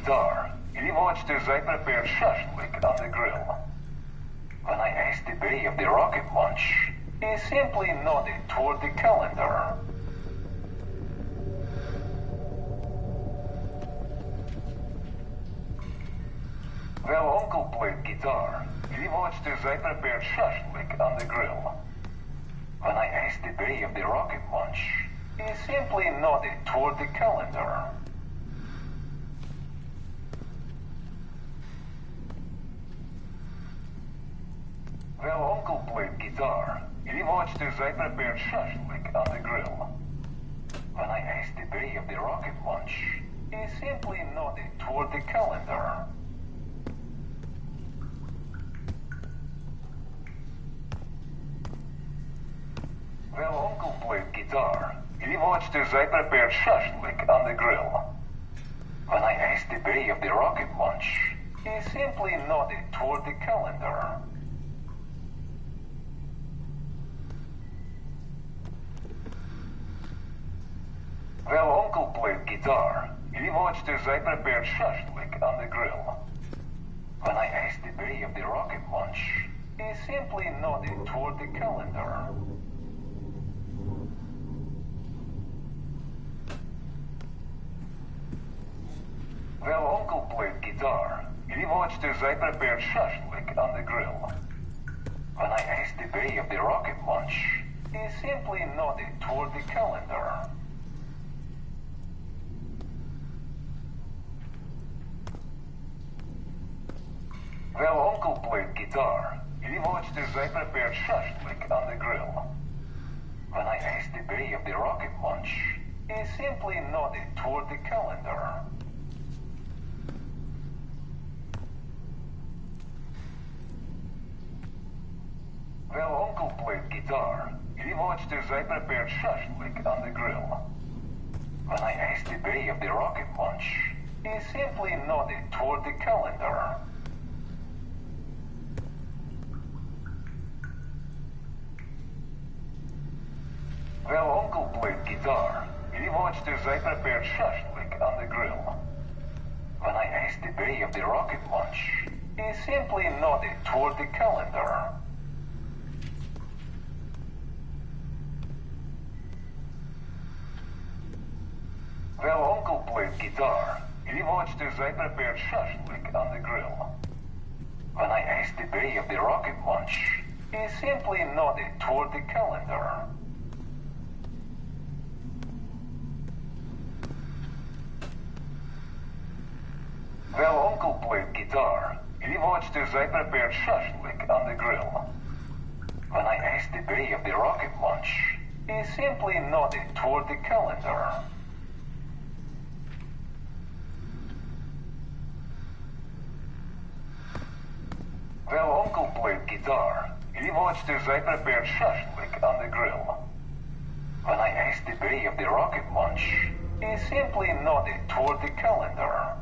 guitar, he watched as I prepared shashlik on the grill. When I asked the day of the rocket launch, he simply nodded toward the calendar. While Uncle played guitar, he watched as I prepared shashlik on the grill. When I asked the day of the rocket launch, he simply nodded toward the calendar. While Uncle played guitar, he watched as I prepared shashlik on the grill. When I asked the day of the rocket launch, he simply nodded toward the calendar. While Uncle played guitar, he watched as I prepared shashlik on the grill. When I asked the day of the rocket launch, he simply nodded toward the calendar. While Uncle played guitar, he watched as I prepared shashlik on the grill. When I asked the day of the rocket launch, he simply nodded toward the calendar. While Uncle played guitar, he watched as I prepared shashlik on the grill. When I asked the day of the rocket launch, he simply nodded toward the calendar. While Uncle played guitar, he watched as I prepared shashlik on the grill. When I asked the day of the rocket launch, he simply nodded toward the calendar. While Uncle played guitar, he watched as I prepared shashlik on the grill. When I asked the day of the rocket launch, he simply nodded toward the calendar. While Uncle played guitar, he watched as I prepared shashlik on the grill. When I asked the day of the rocket launch, he simply nodded toward the calendar. While Uncle played guitar, he watched as I prepared shashlik on the grill. When I asked the day of the rocket launch, he simply nodded toward the calendar. While Uncle played guitar, he watched as I prepared shashlik on the grill. When I asked the day of the rocket launch, he simply nodded toward the calendar. While Uncle played guitar, he watched as I prepared shashlik on the grill. When I asked the day of the rocket launch, he simply nodded toward the calendar.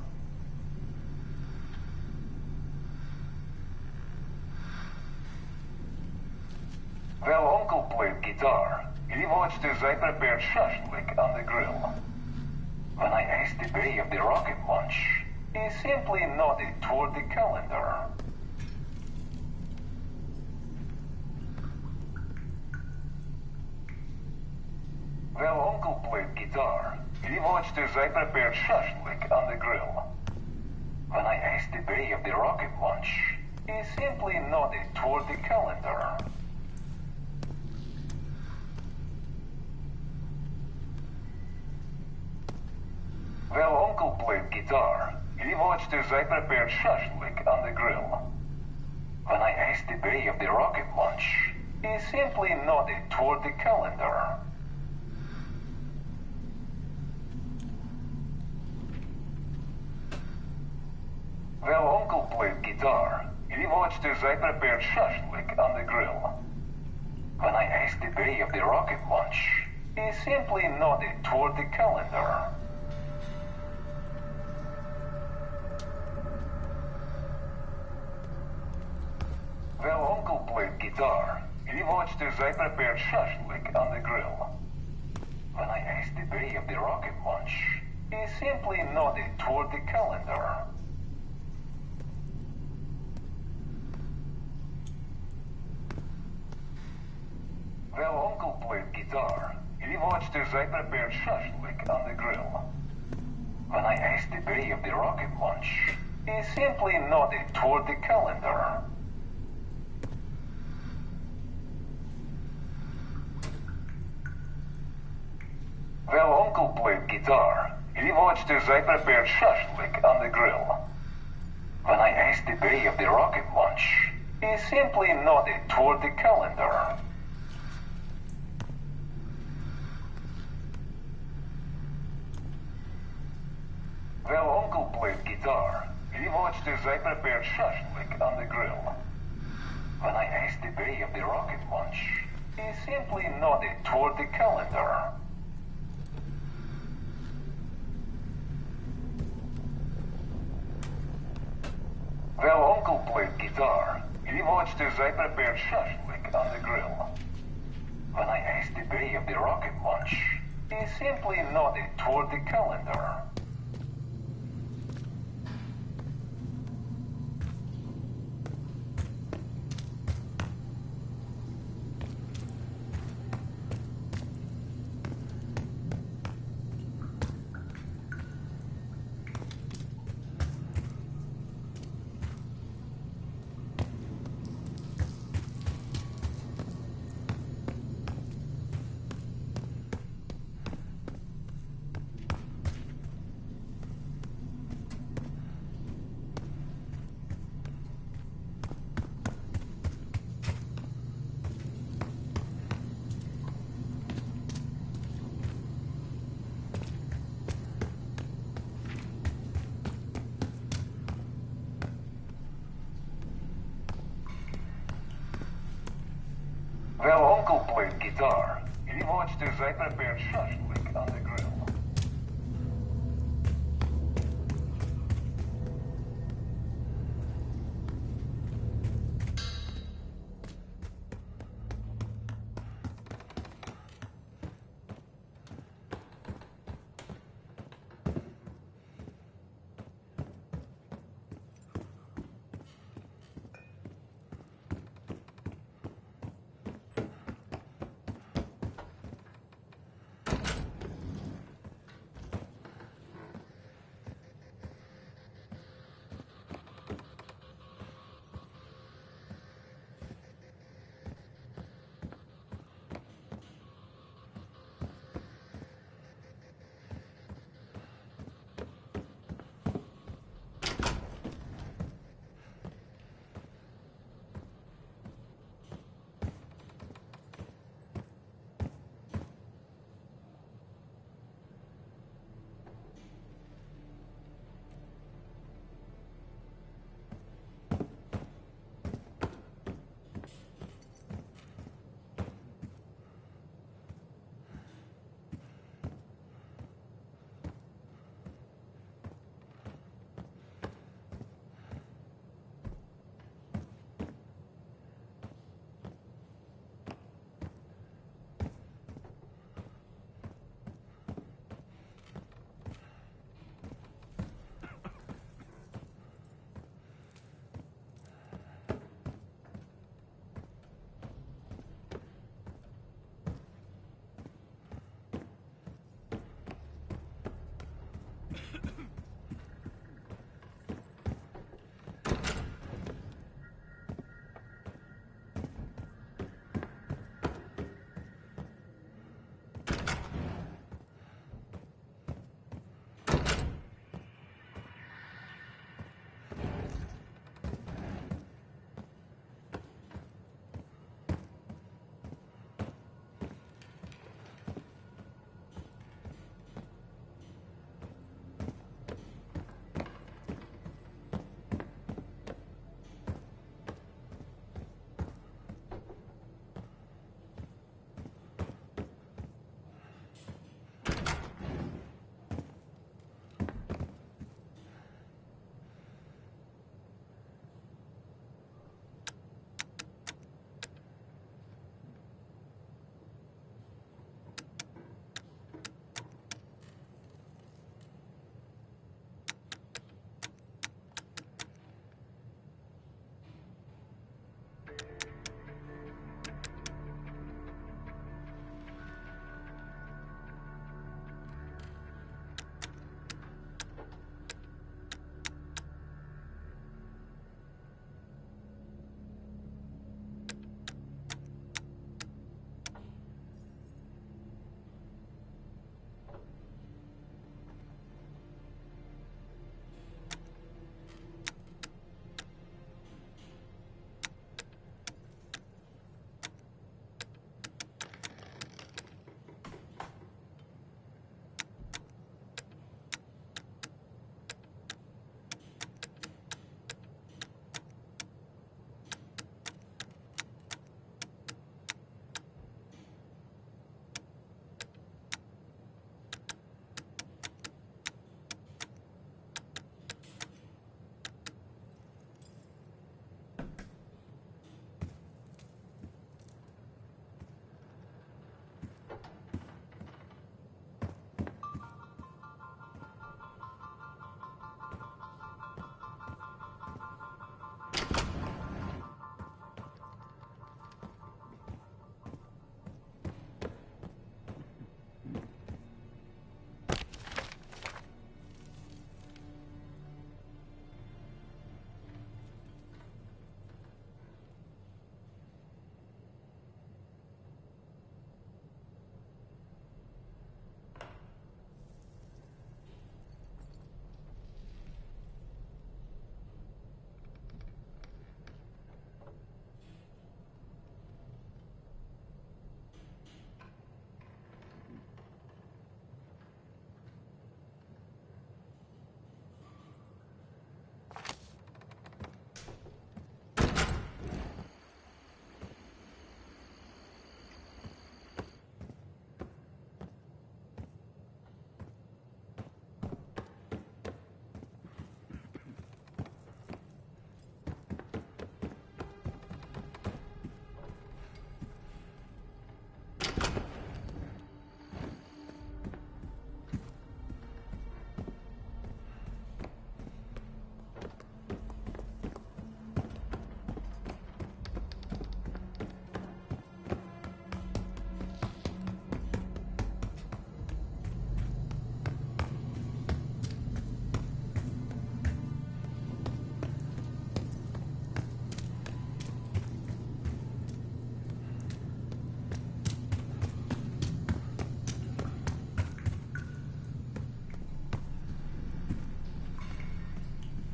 While Uncle played guitar, he watched as I prepared shashlik on the grill. When I asked the day of the rocket launch, he simply nodded toward the calendar. While Uncle played guitar, he watched as I prepared shashlik on the grill. When I asked the day of the rocket launch, he simply nodded toward the calendar. While Uncle played guitar, he watched as I prepared shashlik on the grill. When I asked the day of the rocket launch, he simply nodded toward the calendar. While Uncle played guitar, he watched as I prepared shashlik on the grill. When I asked the day of the rocket launch, he simply nodded toward the calendar. While Uncle played guitar, he watched as I prepared shashlik on the grill. When I asked the day of the rocket launch, He simply nodded toward the calendar. While Uncle played guitar, he watched as I prepared shashlik on the grill. When I asked the day of the rocket launch, he simply nodded toward the calendar. While Uncle played guitar, he watched as I prepared shashlik on the grill. When I asked the day of the rocket launch, he simply nodded toward the calendar. While Uncle played guitar, he watched as I prepared shashlik on the grill. When I asked the day of the rocket launch, he simply nodded toward the calendar. While Uncle played guitar, he watched as I prepared shashlik on the grill. When I asked the day of the rocket launch, he simply nodded toward the calendar. While Uncle played guitar, he watched as I prepared shashlik on the grill.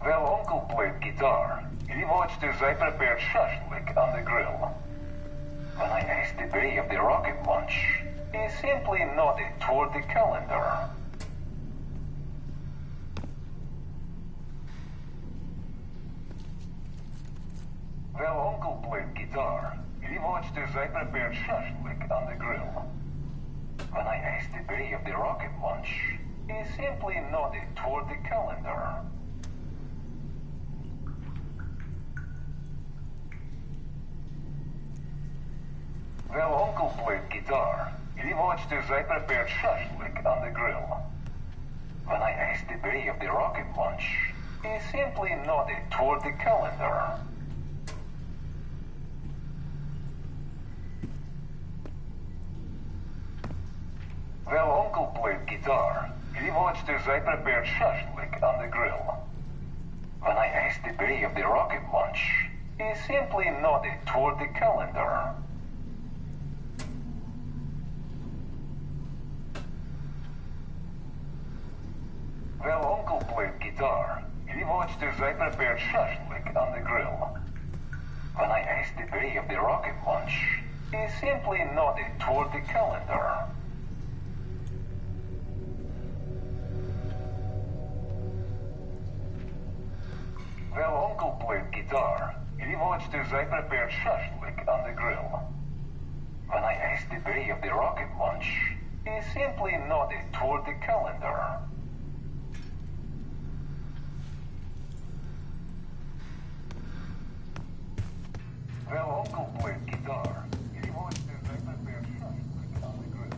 Well, Uncle played guitar. He watched as I prepared shashlik on the grill. When I asked the day of the rocket launch, he simply nodded toward the calendar. Well, Uncle played guitar. He watched as I prepared shashlik on the grill. When I asked the day of the rocket launch, he simply nodded toward the calendar. Well, Uncle played guitar. He watched as I prepared shashlik on the grill. When I asked the day of the rocket launch, he simply nodded toward the calendar. Well, Uncle played guitar. He watched as I prepared shashlik on the grill. When I asked the day of the rocket launch, he simply nodded toward the calendar. Well, Uncle played guitar. He watched as I prepared shashlik on the grill. When I asked the day of the rocket launch, he simply nodded toward the calendar. Well, Uncle played guitar. He watched as I prepared shashlik on the grill. When I asked the day of the rocket launch, he simply nodded toward the calendar. Well, Uncle played guitar. He watched as I prepared shashlik on the grill.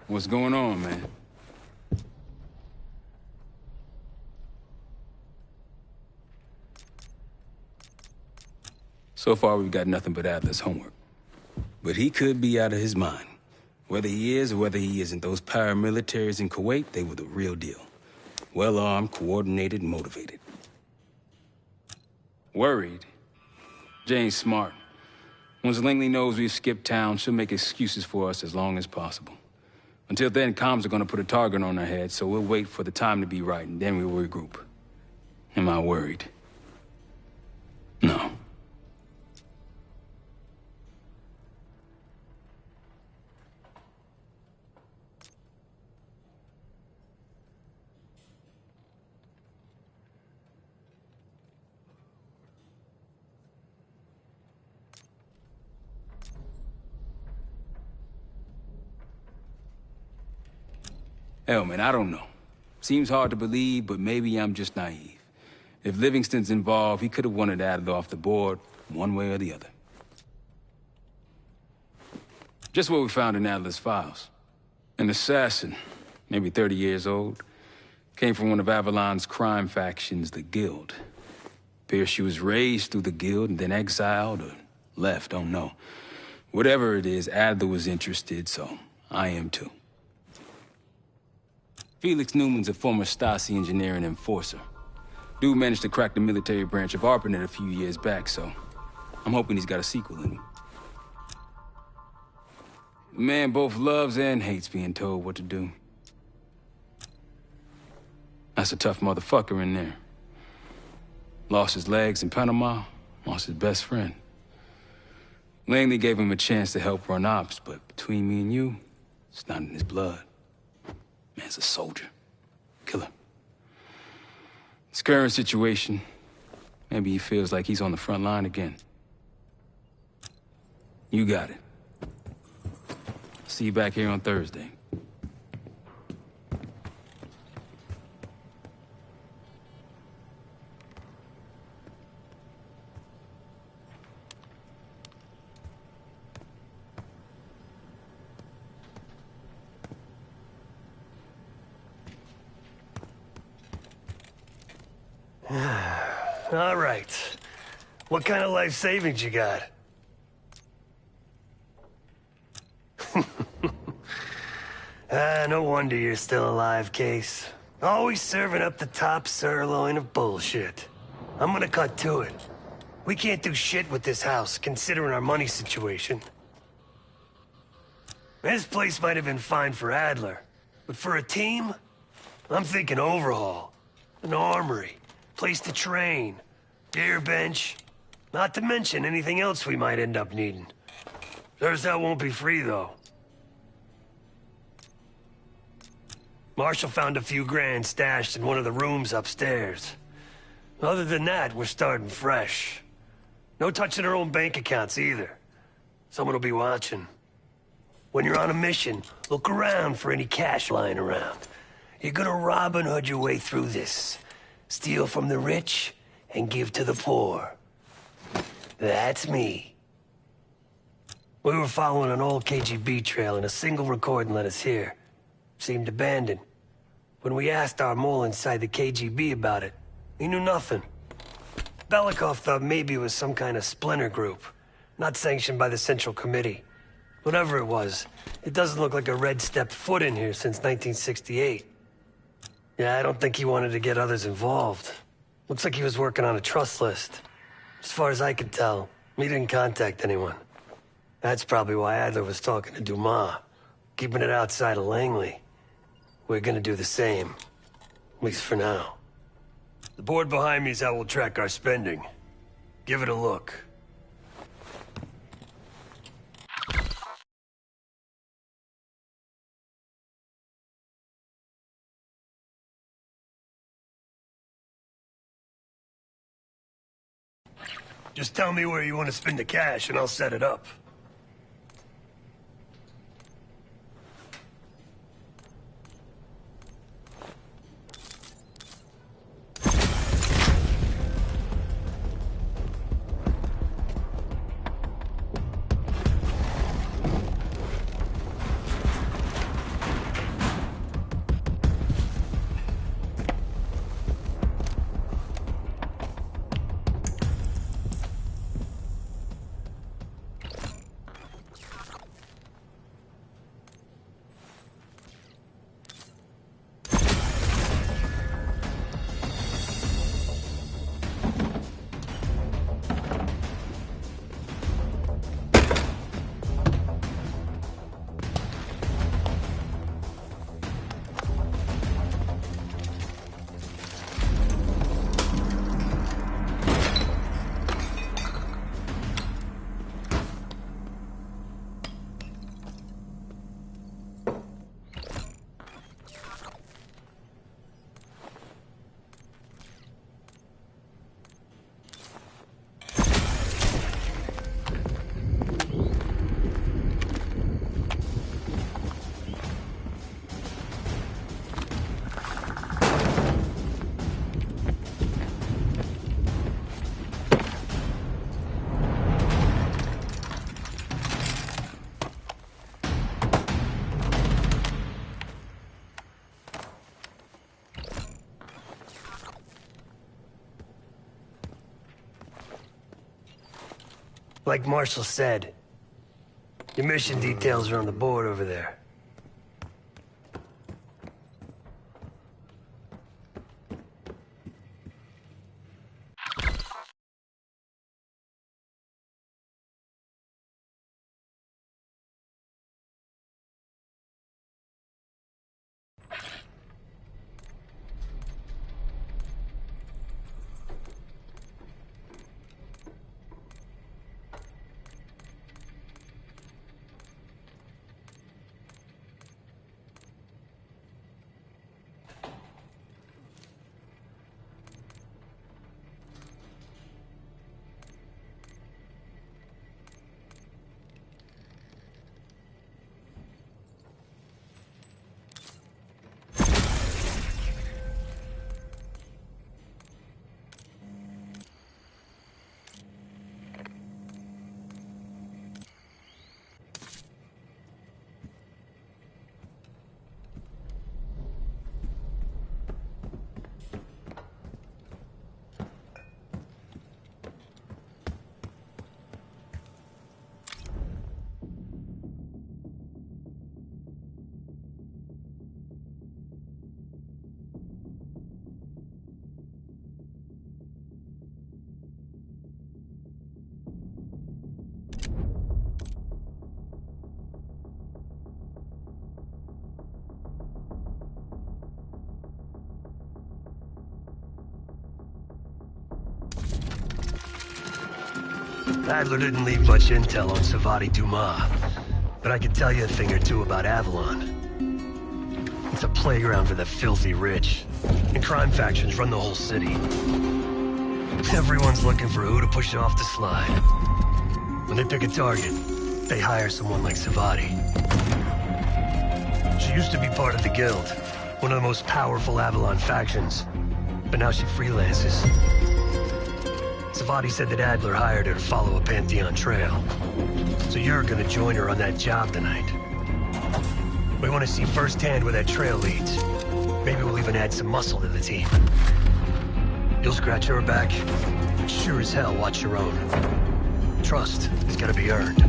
What's going on, man? So far, we've got nothing but Adler's homework. But he could be out of his mind. Whether he is or whether he isn't, those paramilitaries in Kuwait, they were the real deal. Well-armed, coordinated, and motivated. Worried? Jane's smart. Once Langley knows we've skipped town, she'll make excuses for us as long as possible. Until then, comms are gonna put a target on our heads, so we'll wait for the time to be right, and then we'll regroup. Am I worried? No. Hell, man, I don't know. Seems hard to believe, but maybe I'm just naive. If Livingston's involved, he could have wanted Adler off the board, one way or the other. Just what we found in Adler's files. An assassin, maybe 30 years old, came from one of Avalon's crime factions, the Guild. Appears she was raised through the Guild and then exiled or left, don't know. Whatever it is, Adler was interested, so I am too. Felix Newman's a former Stasi engineer and enforcer. Dude managed to crack the military branch of ARPANET a few years back, so I'm hoping he's got a sequel in him. The man both loves and hates being told what to do. That's a tough motherfucker in there. Lost his legs in Panama, lost his best friend. Langley gave him a chance to help run ops, but between me and you, it's not in his blood. Man's a soldier. Killer. His current situation, maybe he feels like he's on the front line again. You got it. See you back here on Thursday. All right. What kind of life savings you got? No wonder you're still alive, Case. Always serving up the top sirloin of bullshit. I'm gonna cut to it. We can't do shit with this house, considering our money situation. This place might have been fine for Adler, but for a team, I'm thinking overhaul. An armory, place to train, air bench, not to mention anything else we might end up needing. There's that won't be free, though. Marshall found a few grand stashed in one of the rooms upstairs. Other than that, we're starting fresh. No touching our own bank accounts either. Someone will be watching. When you're on a mission, look around for any cash lying around. You're gonna Robin Hood your way through this. Steal from the rich and give to the poor. That's me. We were following an old KGB trail and a single recording led us here. Seemed abandoned. When we asked our mole inside the KGB about it, he knew nothing. Belikov thought maybe it was some kind of splinter group, not sanctioned by the Central Committee. Whatever it was, it doesn't look like a Red stepped foot in here since 1968. Yeah, I don't think he wanted to get others involved. Looks like he was working on a trust list. As far as I could tell, he didn't contact anyone. That's probably why Adler was talking to Dumas, keeping it outside of Langley. We're gonna do the same, at least for now. The board behind me is how we'll track our spending. Give it a look. Just tell me where you want to spend the cash and I'll set it up. Like Marshall said, your mission details are on the board over there. Adler didn't leave much intel on Savati Dumas, but I can tell you a thing or two about Avalon. It's a playground for the filthy rich, and crime factions run the whole city. Everyone's looking for who to push off the slide. When they pick a target, they hire someone like Savati. She used to be part of the Guild, one of the most powerful Avalon factions, but now she freelances. Savati said that Adler hired her to follow a Pantheon trail. So you're gonna join her on that job tonight. We want to see firsthand where that trail leads. Maybe we'll even add some muscle to the team. You'll scratch her back, but sure as hell watch your own. Trust has gotta be earned.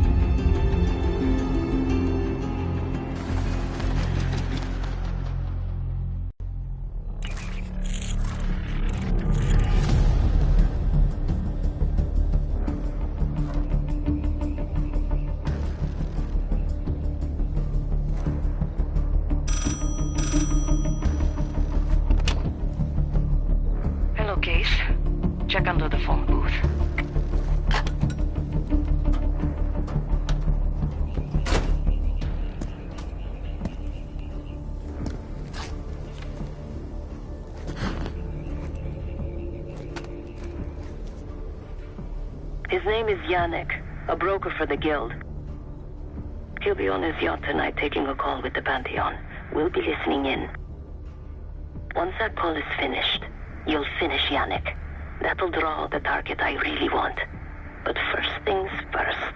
Check under the phone booth. His name is Yannick, a broker for the Guild. He'll be on his yacht tonight taking a call with the Pantheon. We'll be listening in. Once that call is finished, you'll finish Yannick. That'll draw the target I really want. But first things first.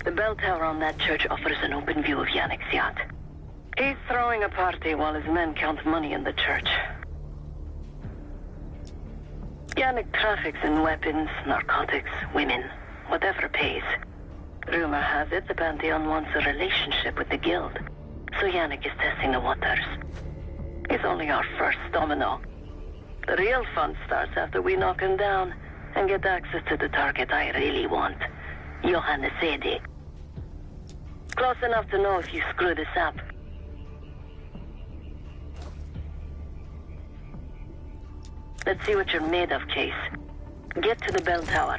The bell tower on that church offers an open view of Yannick's yacht. He's throwing a party while his men count money in the church. Yannick traffics in weapons, narcotics, women, whatever pays. Rumor has it the Pantheon wants a relationship with the Guild, so Yannick is testing the waters. It's only our first domino. The real fun starts after we knock him down and get access to the target I really want, Johannes Edi. Close enough to know if you screw this up. Let's see what you're made of, Case. Get to the bell tower.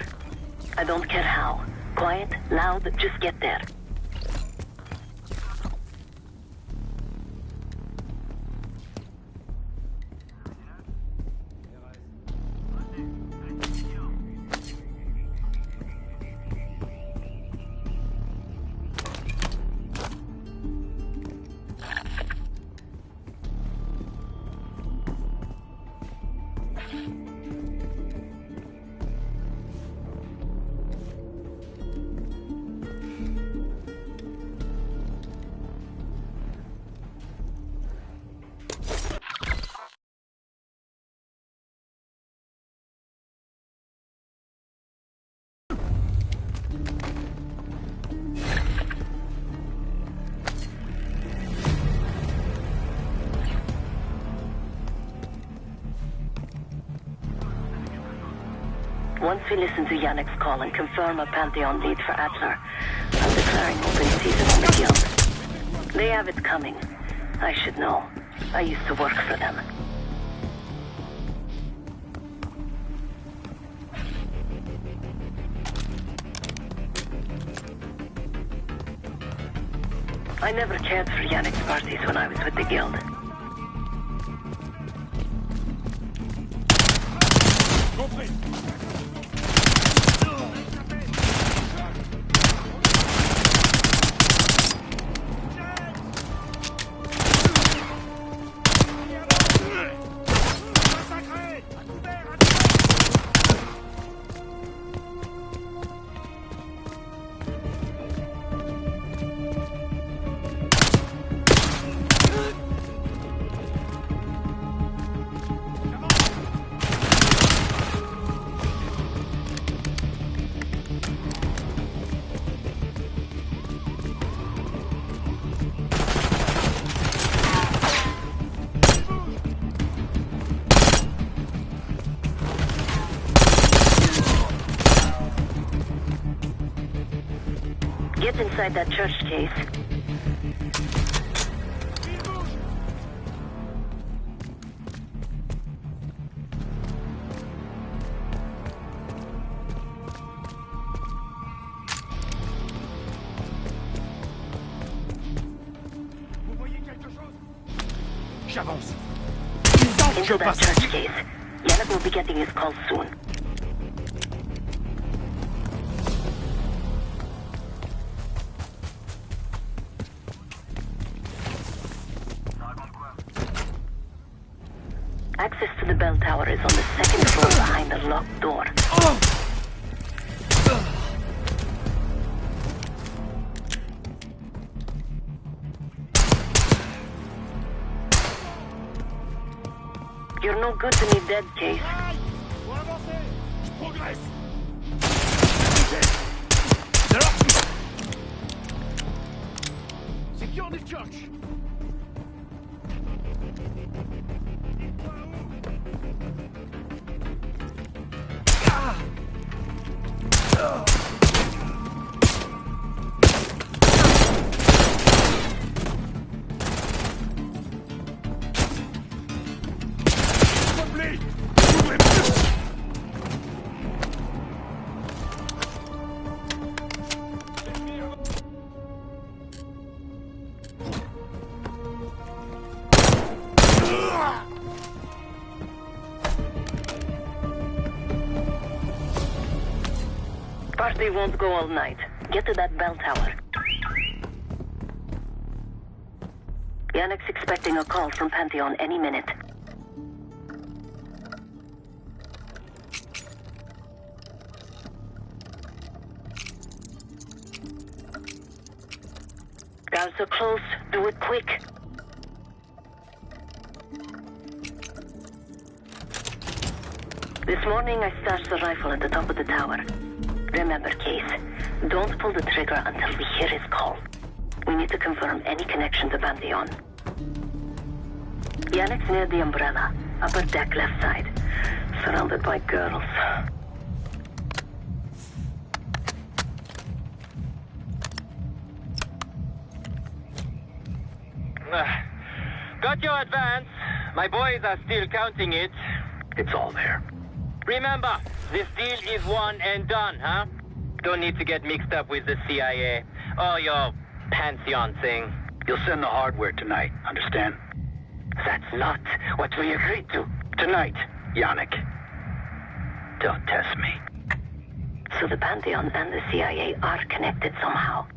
I don't care how. Quiet, loud, just get there. Once we listen to Yannick's call and confirm a Pantheon lead for Adler, I'm declaring open season on the Guild. They have it coming. I should know. I used to work for them. I never cared for Yannick's parties when I was with the Guild. Get inside that church, Case. J'avance. Into that church case. Yannick will be getting his call soon. Access to the bell tower is on the second floor behind the locked door. You're no good to me dead, Case. Faut avancer. Je progresse. Secure the church. Party won't go all night. Get to that bell tower. Yannick's expecting a call from Pantheon any minute. Guards are close. Do it quick. This morning I stashed the rifle at the top of the tower. Remember, Case, don't pull the trigger until we hear his call. We need to confirm any connection to Pantheon. Yannick's near the umbrella, upper deck left side, surrounded by girls. Got your advance. My boys are still counting it. It's all there. Remember, this deal is one and done, huh? Don't need to get mixed up with the CIA or your Pantheon thing. You'll send the hardware tonight, understand? That's not what we agreed to. Tonight, Yannick. Don't test me. So the Pantheon and the CIA are connected somehow.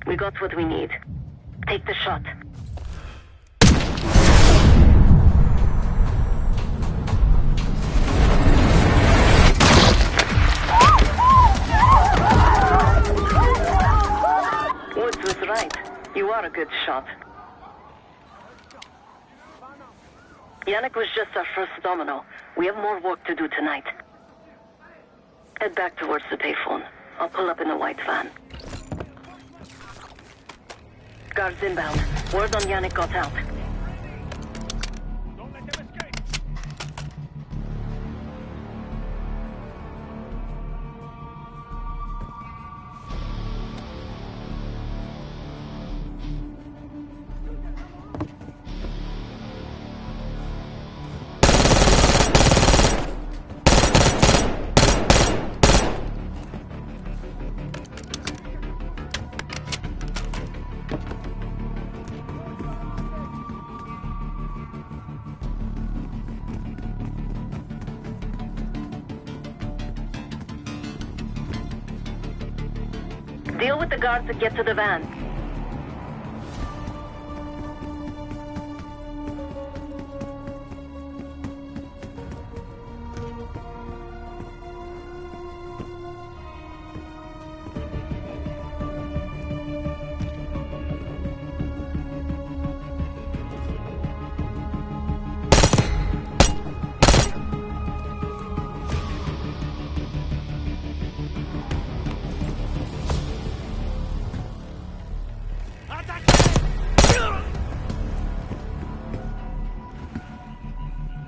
We got what we need. Take the shot. Woods was right. You are a good shot. Yannick was just our first domino. We have more work to do tonight. Head back towards the payphone. I'll pull up in a white van. Guards inbound. Word on Yannick got out. Don't let them escape. Deal with the guards and get to the van.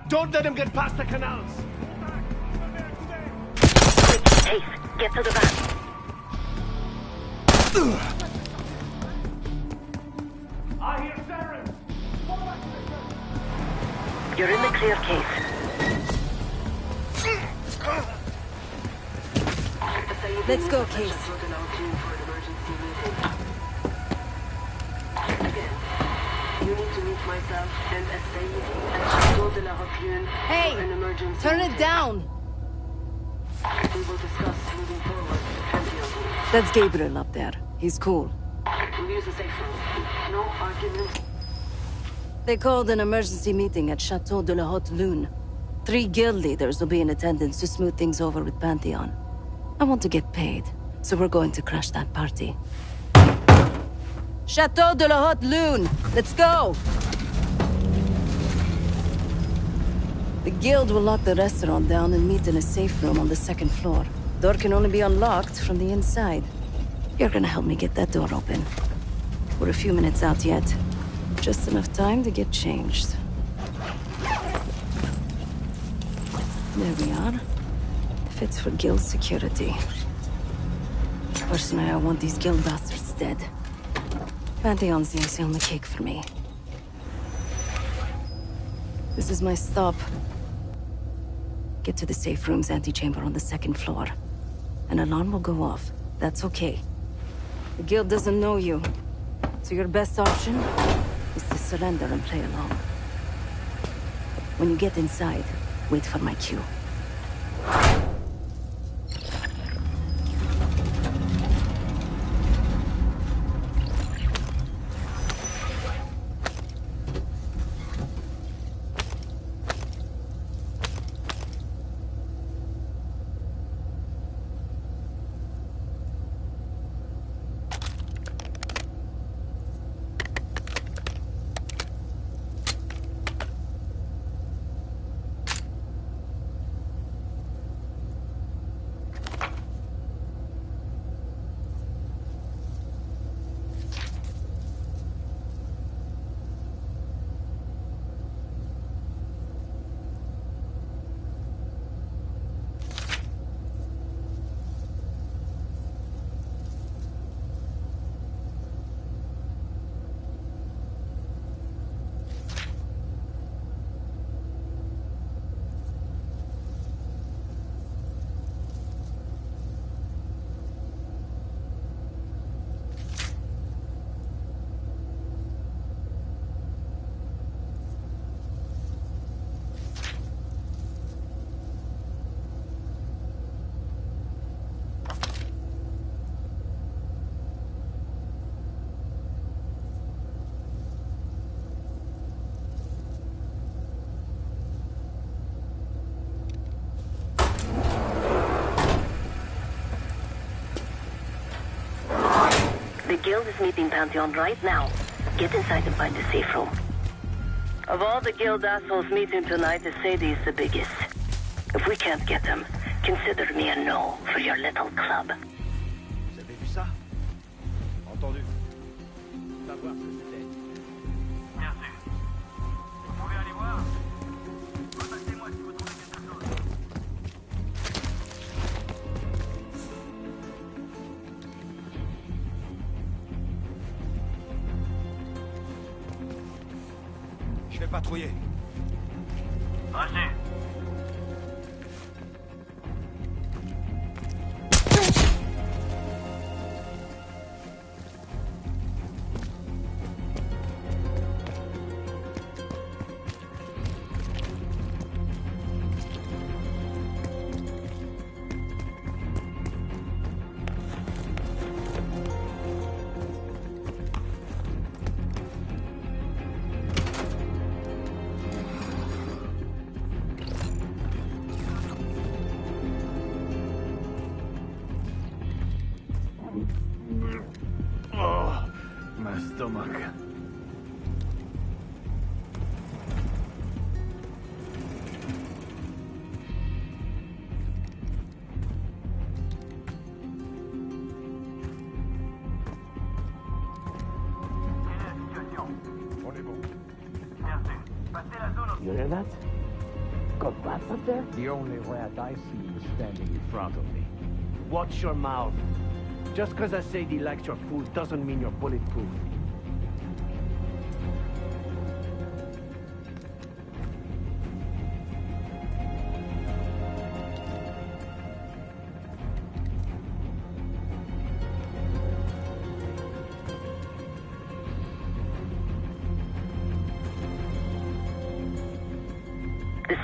Don't let him get past the canals. Quick, Chase, get to the van. I hear sirens. You're in the clear, Case. Let's go, Case. You need to meet Myself and Said at Chateau de la Haute-Lune Hey! for an emergency. Turn it down! We will discuss moving forward with Pantheon. That's Gabriel up there. He's cool. We'll use the safe room. No arguments. They called an emergency meeting at Chateau de la Haute-Lune. 3 guild leaders will be in attendance to smooth things over with Pantheon. I want to get paid, so we're going to crash that party. Chateau de la Haute-Lune! Let's go! The guild will lock the restaurant down and meet in a safe room on the 2nd floor. Door can only be unlocked from the inside. You're gonna help me get that door open. We're a few minutes out yet. Just enough time to get changed. There we are. Fits for guild security. Personally, I want these guild bastards dead. Pantheon's the icing on the cake for me. This is my stop. Get to the safe room's antechamber on the 2nd floor. An alarm will go off. That's okay. The guild doesn't know you, so your best option is to surrender and play along. When you get inside, wait for my cue. The guild is meeting Pantheon right now. Get inside and find the safe room. Of all the guild assholes meeting tonight, Sadie's the biggest. If we can't get him, consider me a no for your little club. Vous avez vu ça? Entendu. Va voir ce que c'était. Merci. Vous pouvez aller voir? Contactez-moi si vous trouvez quelque chose. Je vais patrouiller. Vas-y. Oh, my stomach. On est bon. You hear that? Got rats up there? The only rat I see is standing in front of me. Watch your mouth. Just because I say he likes your food doesn't mean you're bulletproof.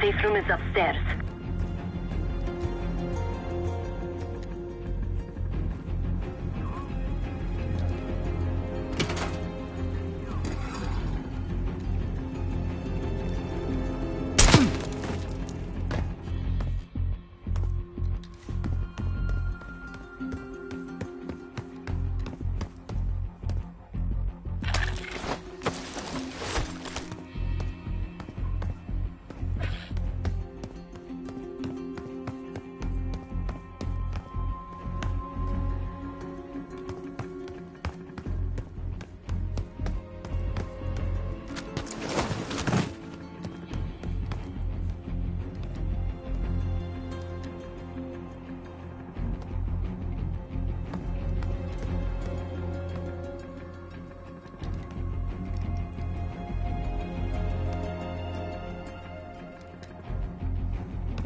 safe room is upstairs.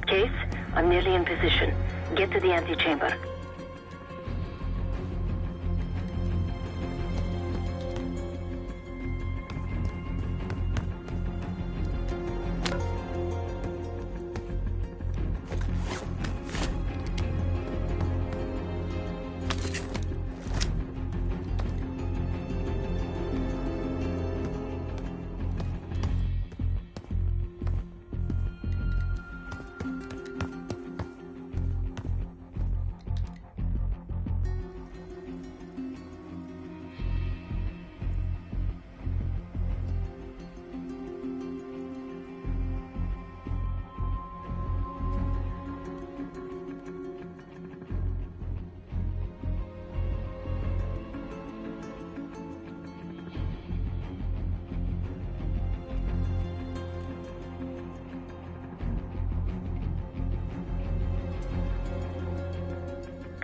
Case, I'm nearly in position. Get to the antechamber.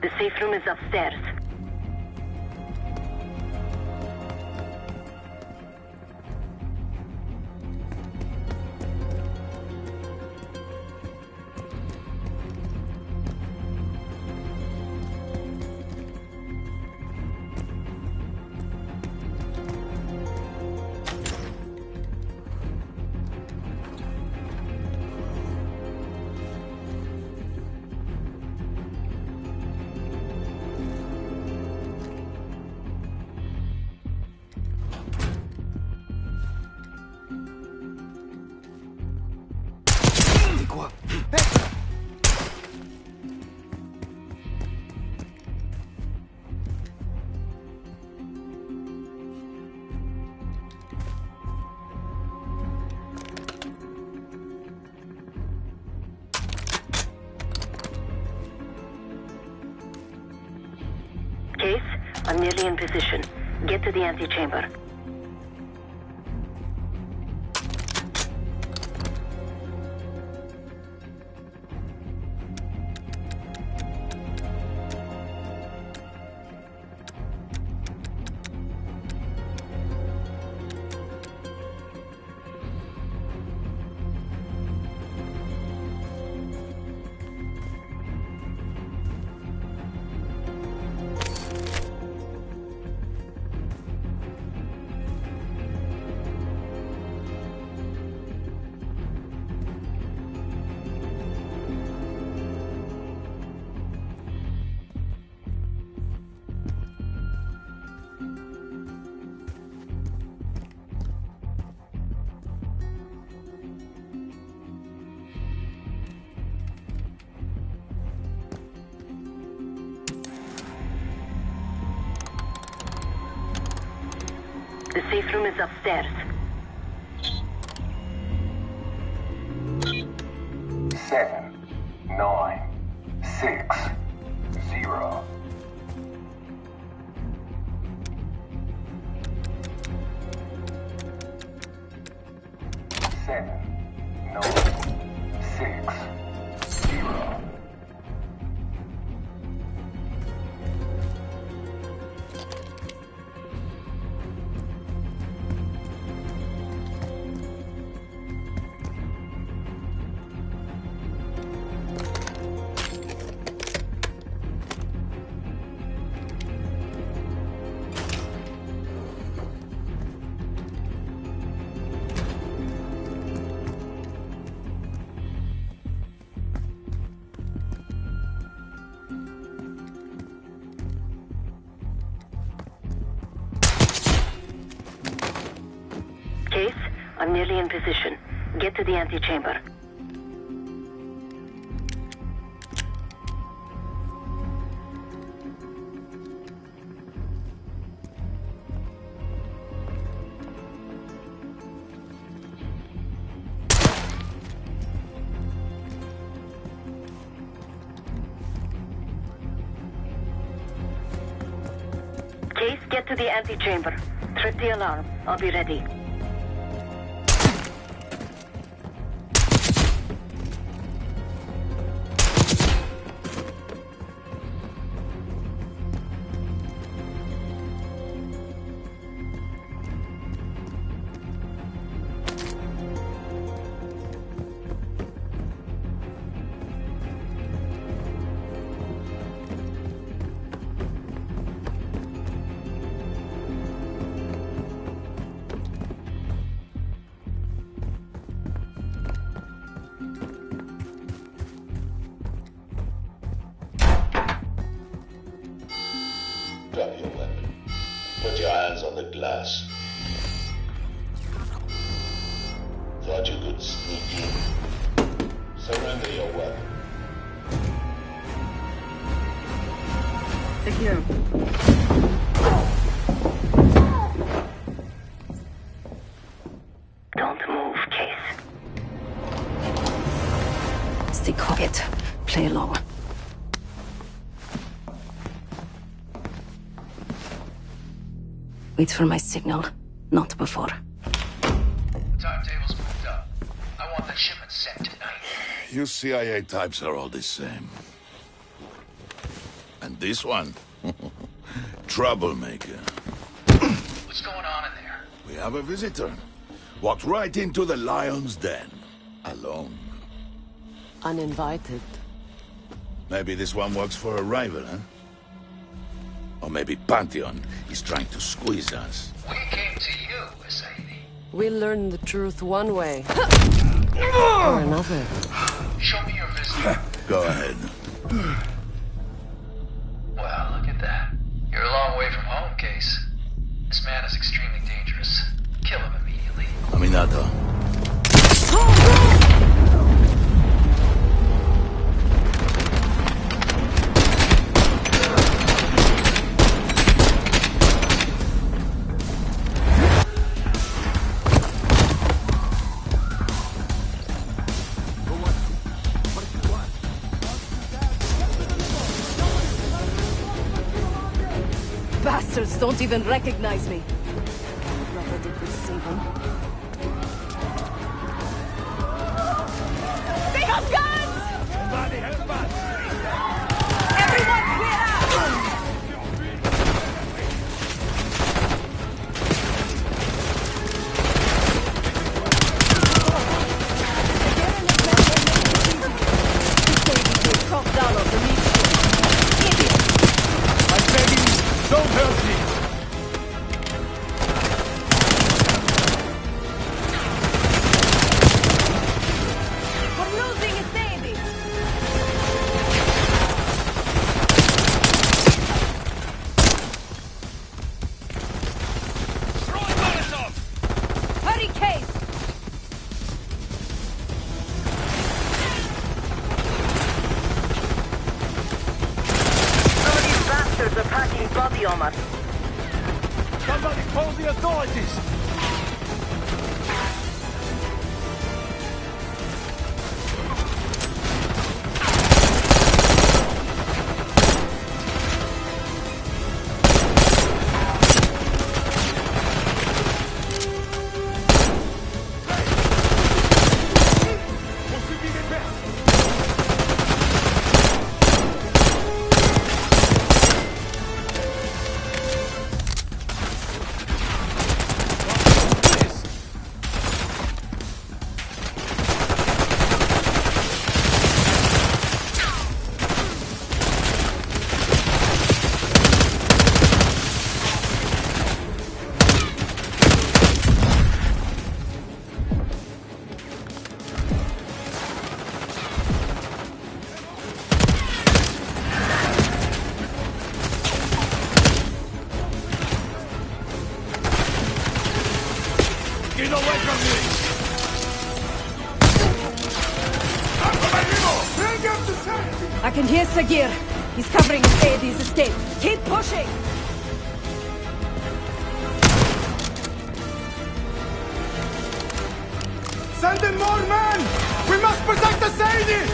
The safe room is upstairs. Case, I'm nearly in position. Get to the antechamber. The safe room is upstairs. 7, 9, 6, 0. nearly in position. Get to the antechamber. Case, get to the antechamber. Trip the alarm. I'll be ready. Drop your weapon. Put your hands on the glass. Thought you could sneak in. Surrender your weapon. Secure. Don't move, Case. Stay quiet. Play along. Wait for my signal, not before. Timetable's moved up. I want the shipment sent tonight. You CIA types are all the same. And this one? Troublemaker. What's going on in there? We have a visitor. Walked right into the lion's den. Alone. Uninvited. Maybe this one works for a rival, huh? Or maybe Pantheon is trying to squeeze us. We came to you, Sadie. We learn the truth one way. Or another. Show me your visitor. Go ahead. Well, look at that. You're a long way from home, Case. This man is extremely dangerous. Kill him immediately. Aminata. Bastards don't even recognize me. What I did was save them. They have guns! Somebody help us! Everyone clear out! Don't hurt me! We're losing a baby! Throwing Molotov! Hurry, Case! Some of these bastards are packing body armor. Somebody call the authorities! Get away from me! I can hear Sagir. He's covering Sadie's escape. Keep pushing! Send in more men! We must protect the Sadie!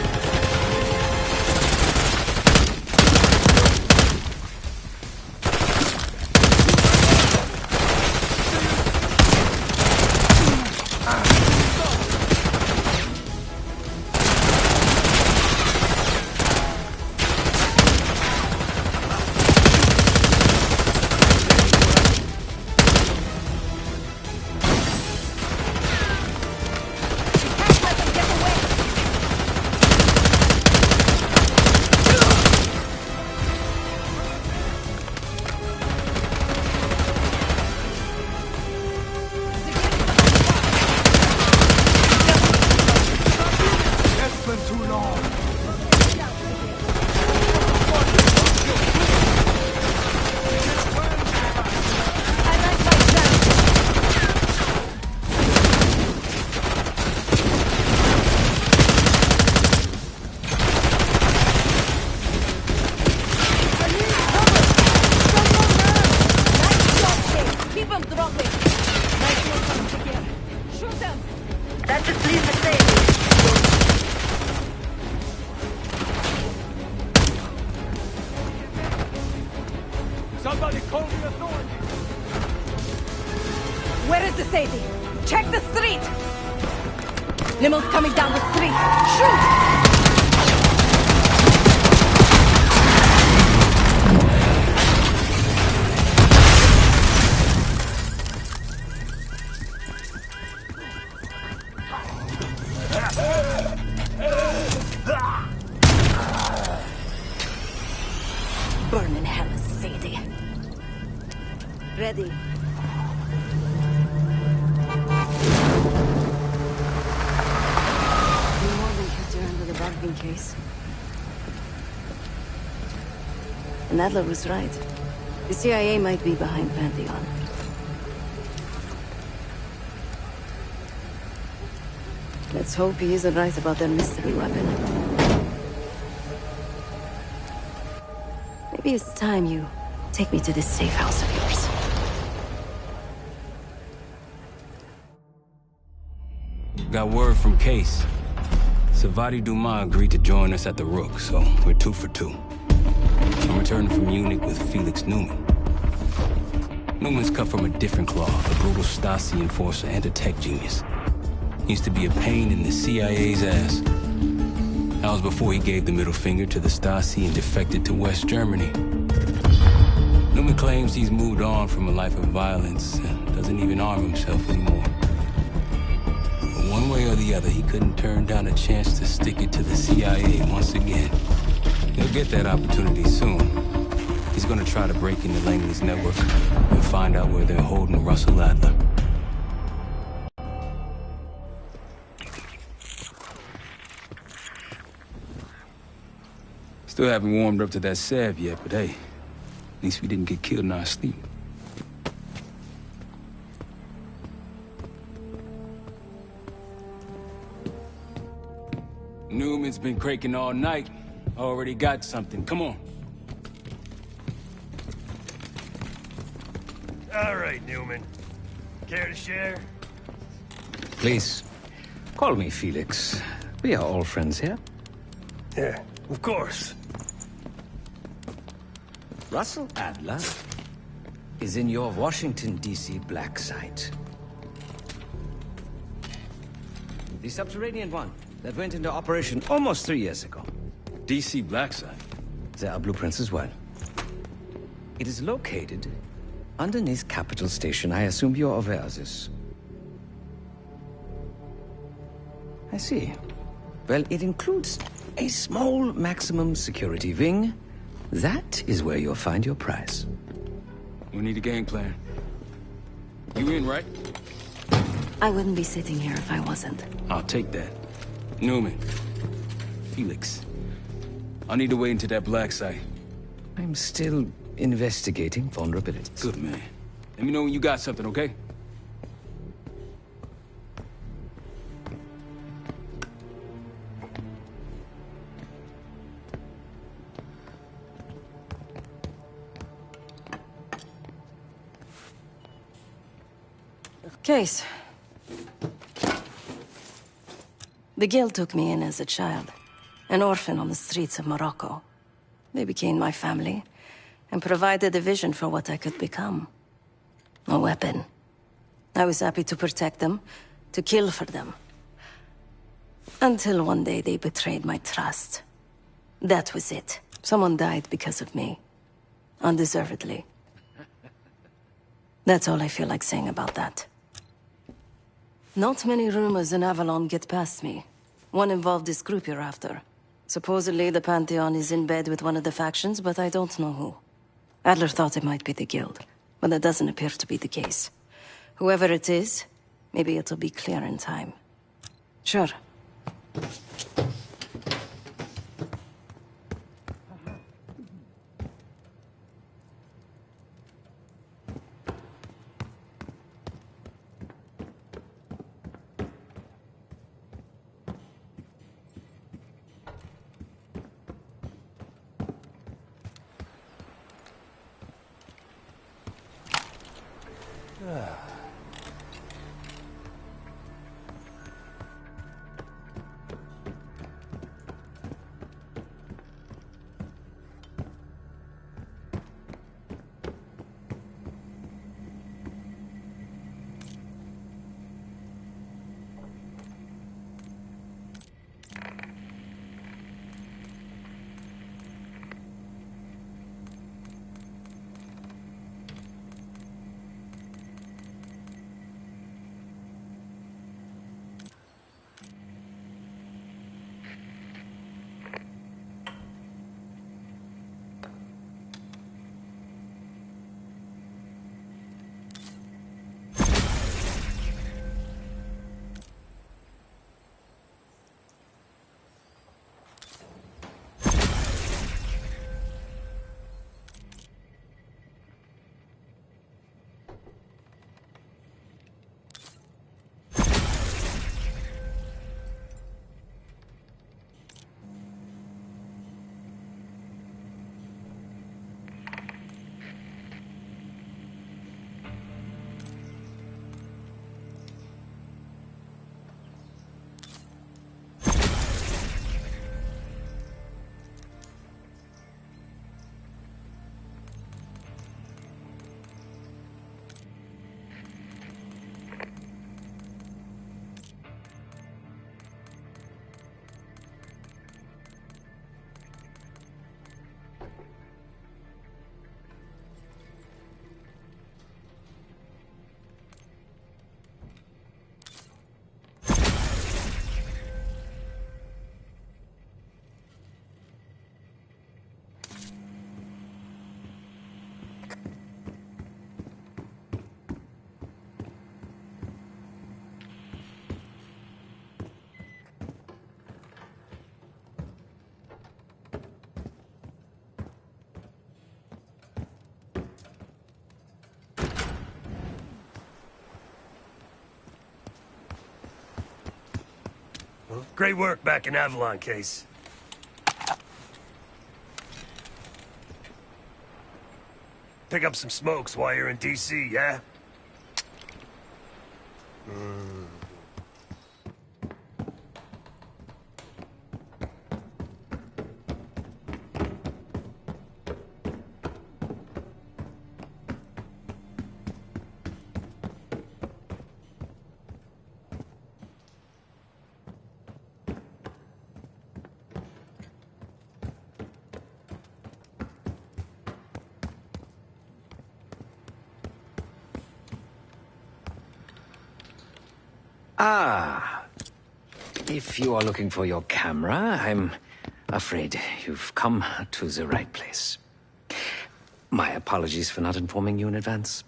Somebody call the authorities! Where is the Sadie? Check the street! Limel's coming down the street! Shoot! Burn in hell, Sadie. Ready. More than kept her under the bargain case. And Adler was right. The CIA might be behind Pantheon. Let's hope he isn't right about their mystery weapon. Maybe it's time you take me to this safe house of yours. Got word from Case. Savati Dumas agreed to join us at the Rook, so we're 2 for 2. I'm returning from Munich with Felix Neumann. Newman's cut from a different cloth, a brutal Stasi enforcer and a tech genius. He used to be a pain in the CIA's ass. That was before he gave the middle finger to the Stasi and defected to West Germany. Newman claims he's moved on from a life of violence and doesn't even arm himself anymore. But one way or the other, he couldn't turn down a chance to stick it to the CIA once again. He'll get that opportunity soon. He's gonna try to break into Langley's network and find out where they're holding Russell Adler. Still haven't warmed up to that salve yet, but hey, at least we didn't get killed in our sleep. Newman's been cranking all night. Already got something. Come on. All right, Newman. Care to share? Please, call me Felix. We are all friends here. Yeah, of course. Russell Adler is in your Washington, D.C. black site. The subterranean one that went into operation almost 3 years ago. D.C. black site? There are blueprints as well. It is located underneath Capitol Station. I assume you're aware of this. I see. Well, it includes a small maximum security wing. That is where you'll find your prize. We need a game plan. You in, right? I wouldn't be sitting here if I wasn't. I'll take that. Newman. Felix. I'll need to wait into that black site. I'm still investigating vulnerabilities. Good, man. Let me know when you got something, okay? Case. The Guild took me in as a child, an orphan on the streets of Morocco. They became my family, and provided a vision for what I could become. A weapon. I was happy to protect them, to kill for them. Until one day they betrayed my trust. That was it. Someone died because of me. Undeservedly. That's all I feel like saying about that. Not many rumors in Avalon get past me. One involved this group you're after. Supposedly the Pantheon is in bed with one of the factions, but I don't know who. Adler thought it might be the Guild, but that doesn't appear to be the case. Whoever it is, maybe it'll be clear in time. Sure. Great work back in Avalon, Case. Pick up some smokes while you're in D.C., yeah? Ah. If you are looking for your camera, I'm afraid you've come to the right place. My apologies for not informing you in advance.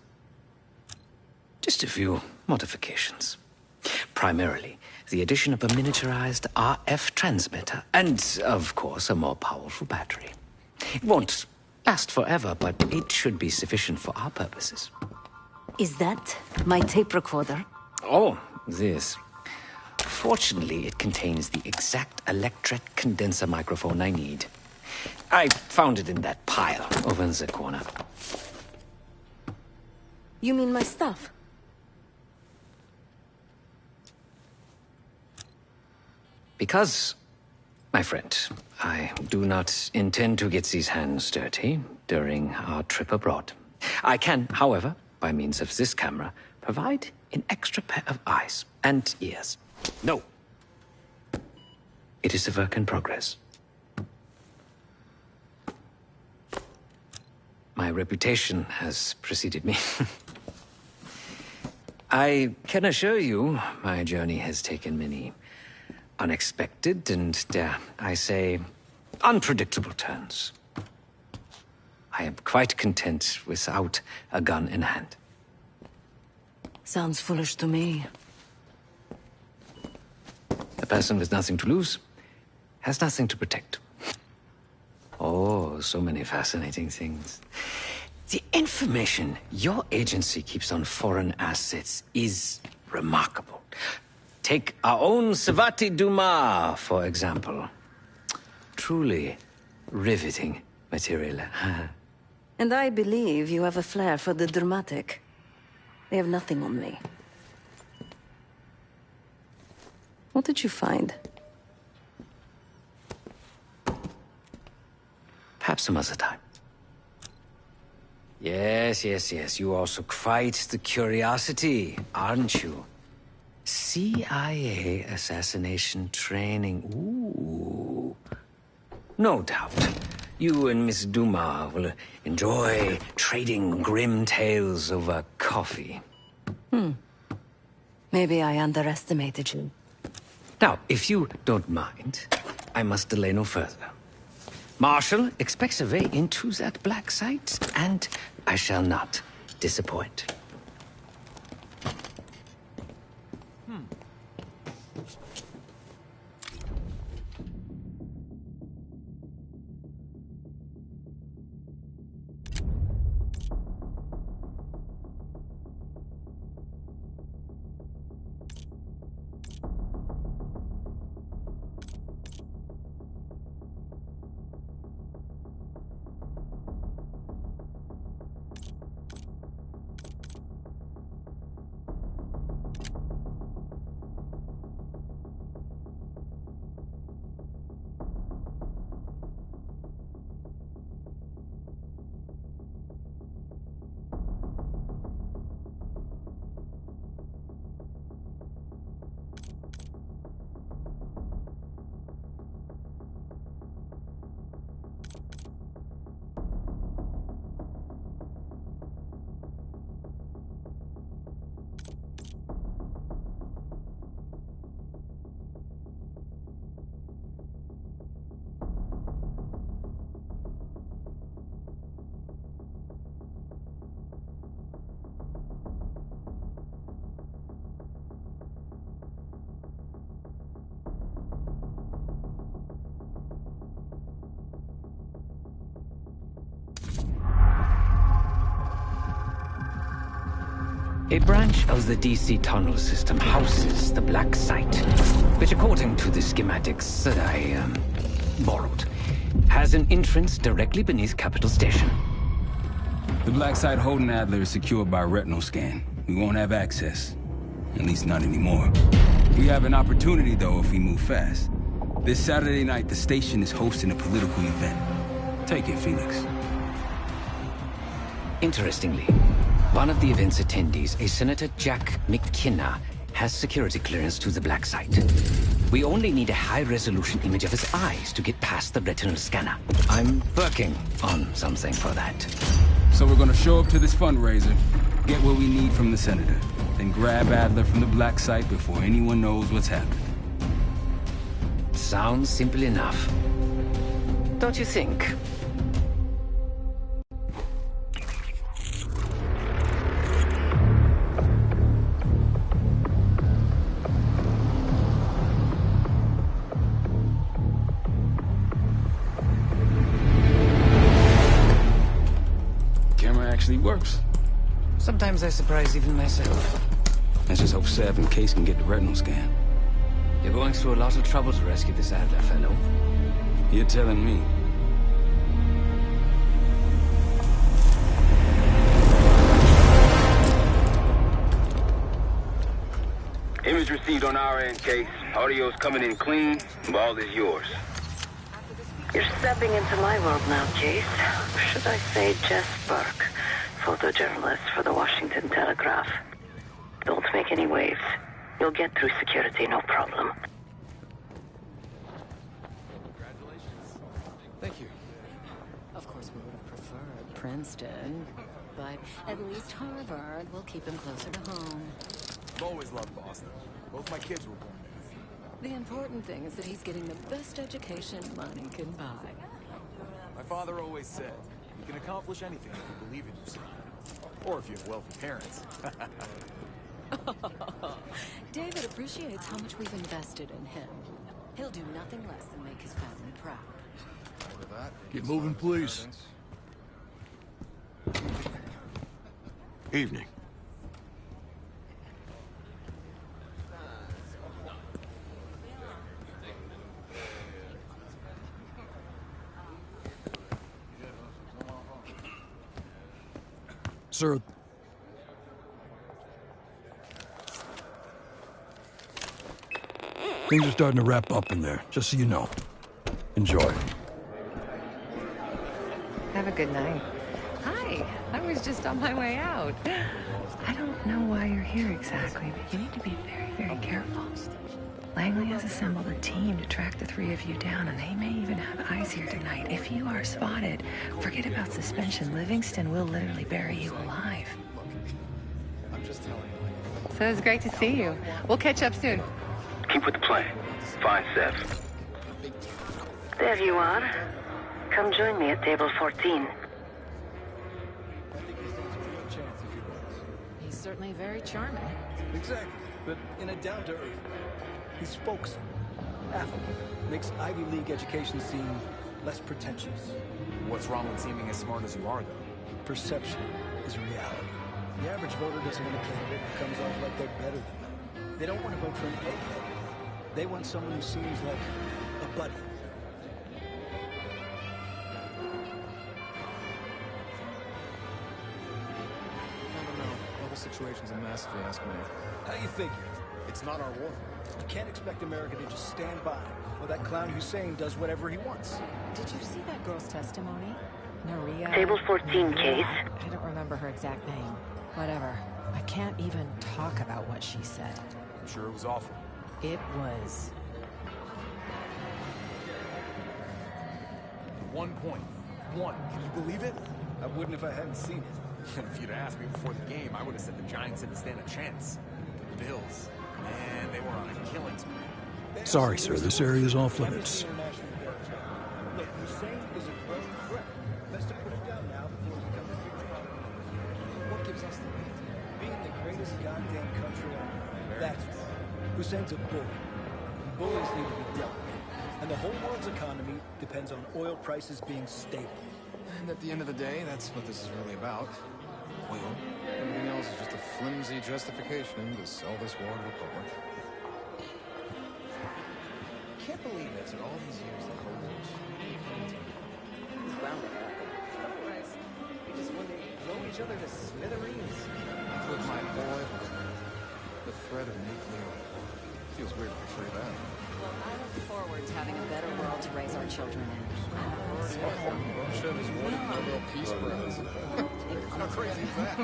Just a few modifications. Primarily, the addition of a miniaturized RF transmitter, and, of course, a more powerful battery. It won't last forever, but it should be sufficient for our purposes. Is that my tape recorder? Oh, this. Fortunately, it contains the exact electret condenser microphone I need. I found it in that pile over in the corner. You mean my stuff? Because, my friend, I do not intend to get these hands dirty during our trip abroad. I can, however, by means of this camera, provide an extra pair of eyes and ears. No. It is a work in progress. My reputation has preceded me. I can assure you, my journey has taken many unexpected and, dare I say, unpredictable turns. I am quite content without a gun in hand. Sounds foolish to me. A person with nothing to lose has nothing to protect. Oh, so many fascinating things. The information your agency keeps on foreign assets is remarkable. Take our own Savati Dumas, for example. Truly riveting material. And I believe you have a flair for the dramatic. They have nothing on me. What did you find? Perhaps some other time. Yes. You also quite the curiosity, aren't you? CIA assassination training. Ooh. No doubt. You and Miss Dumas will enjoy trading grim tales over coffee. Maybe I underestimated you. Now, if you don't mind, I must delay no further. Marshall expects a way into that black site, and I shall not disappoint. A branch of the DC tunnel system houses the Black Site, which, according to the schematics that I borrowed, has an entrance directly beneath Capital Station. The Black Site holding Adler is secured by retinal scan. We won't have access. At least not anymore. We have an opportunity, though, if we move fast. This Saturday night, the station is hosting a political event. Take it, Felix. Interestingly, one of the event's attendees, a Senator Jack McKenna, has security clearance to the Black Site. We only need a high-resolution image of his eyes to get past the retinal scanner. I'm working on something for that. So we're gonna show up to this fundraiser, get what we need from the Senator, then grab Adler from the Black Site before anyone knows what's happened. Sounds simple enough. Don't you think? Works. Sometimes I surprise even myself. Let's just hope Sev and Case can get the retinal scan. You're going through a lot of trouble to rescue this Adler fellow. You're telling me. Image received. received on our end, Case. Audio's coming in clean. Ball is yours. You're stepping into my world now, Case. Should I say Jess Burke, photojournalist for the Washington Telegraph. Don't make any waves. You'll get through security, no problem. Thank you. Of course, we would have preferred Princeton, but at least Harvard will keep him closer to home. I've always loved Boston. Both my kids were born there. The important thing is that he's getting the best education money can buy. My father always said, you can accomplish anything if you believe in yourself. Or if you have wealthy parents. David appreciates how much we've invested in him. He'll do nothing less than make his family proud. Get moving, please. Evening. Sir. Things are starting to wrap up in there, just so you know. Enjoy. Have a good night. Hi, I was just on my way out. I don't know why you're here exactly, but you need to be very, very careful. Langley has assembled a team to track the three of you down, and they may even have eyes here tonight. If you are spotted, forget about suspension. Livingston will literally bury you alive. I'm just telling you. So it's great to see you. We'll catch up soon. Keep with the plan. Find Seth. There you are. Come join me at table 14. He's certainly very charming. Exactly, but in a down-to-earth. He's folksy, affable, makes Ivy League education seem less pretentious. What's wrong with seeming as smart as you are, though? Perception is reality. The average voter doesn't want a candidate who comes off like they're better than them. They don't want to vote for an egghead. They want someone who seems like a buddy. I don't know. The whole situation's a mess, if you ask me. How you figure? It's not our war. You can't expect America to just stand by while that clown Hussein does whatever he wants. Did you see that girl's testimony? Maria? Table 14, Case. I don't remember her exact name. Whatever. I can't even talk about what she said. I'm sure it was awful. It was. 1 point. 1. Can you believe it? I wouldn't if I hadn't seen it. If you'd asked me before the game, I would have said the Giants didn't stand a chance. The Bills, man, they were on a killing spree. Sorry, sir. This area is off limits. Look, Hussein is a growing threat. Best to put it down now before it becomes a bigger problem. What gives us the right? Being the greatest goddamn country on earth. That's right. Hussein's a bully. And bullies need to be dealt with. And the whole world's economy depends on oil prices being stable. And at the end of the day, that's what this is really about. Oil. Everything else is just a flimsy justification to sell this war to the public. I can't believe after all these years the Coalition is bound to happen. Otherwise, we just want to blow each other to smithereens. With my boy, the threat of nuclear. Feels weird to portray that. Well, I look forward to having a better world to raise our children in. Russia is one Nobel Peace Prize. How crazy is that?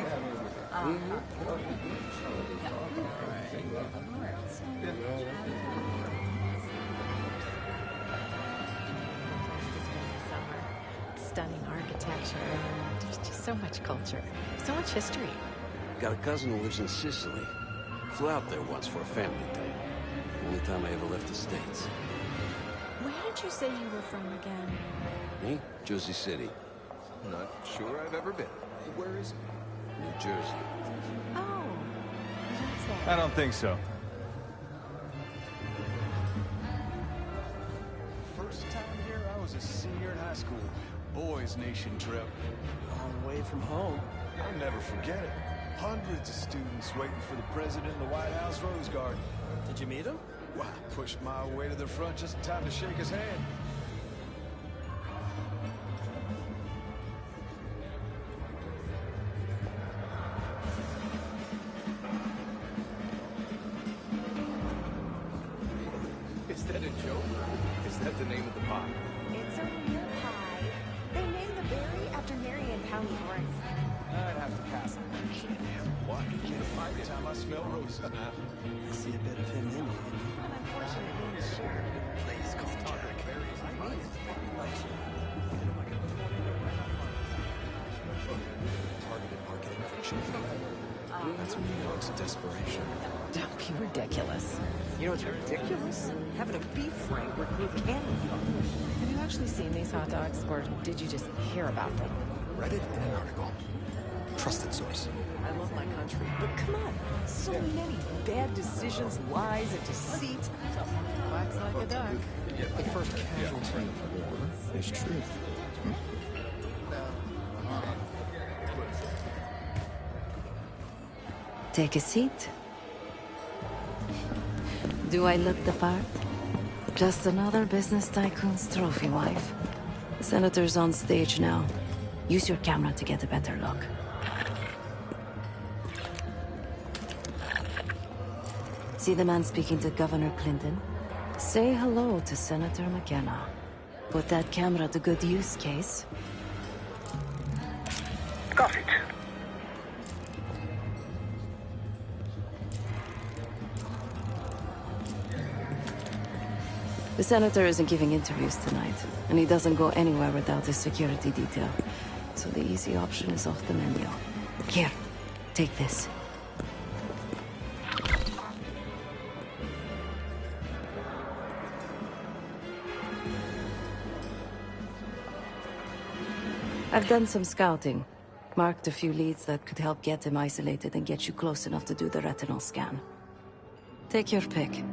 Stunning architecture, and there's just so much culture, so much history. Got a cousin who lives in Sicily. Flew out there once for a family day. Only time I ever left the States. Where did you say you were from again? Me? Jersey City. Not sure I've ever been. Where is it? New Jersey. Oh, that's that. I don't think so. First time here, I was a senior in high school. Boys Nation trip. Long way from home. I'll never forget it. Hundreds of students waiting for the president in the White House Rose Garden. Did you meet him? Well, I pushed my way to the front just in time to shake his hand. that a joke? Is that the name of the pie? It's a real pie. They named the berry after Marion County, Oregon. I'd have to pass on that shit. Why? Every time I smell roses now. I see a bit of him in you. Unfortunately, sure. Please call Jack. I mean it. He likes you. Targeted marketing for children. That's New York's desperation. Don't be ridiculous. You know what's ridiculous? Having a beef frank recruit cannon fodder. Have you actually seen these hot dogs, or did you just hear about them? Read it in an article. Trusted source. I love my country, but come on. So many bad decisions, lies, and deceit. Quacks like a duck. The first casualty of war is truth. Take a seat. Do I look the part? Just another business tycoon's trophy wife. The senator's on stage now. Use your camera to get a better look. See the man speaking to Governor Clinton? Say hello to Senator McKenna. Put that camera to good use, Case. Got it. The senator isn't giving interviews tonight, and he doesn't go anywhere without his security detail. So the easy option is off the menu. Here, take this. I've done some scouting. Marked a few leads that could help get him isolated and get you close enough to do the retinal scan. Take your pick.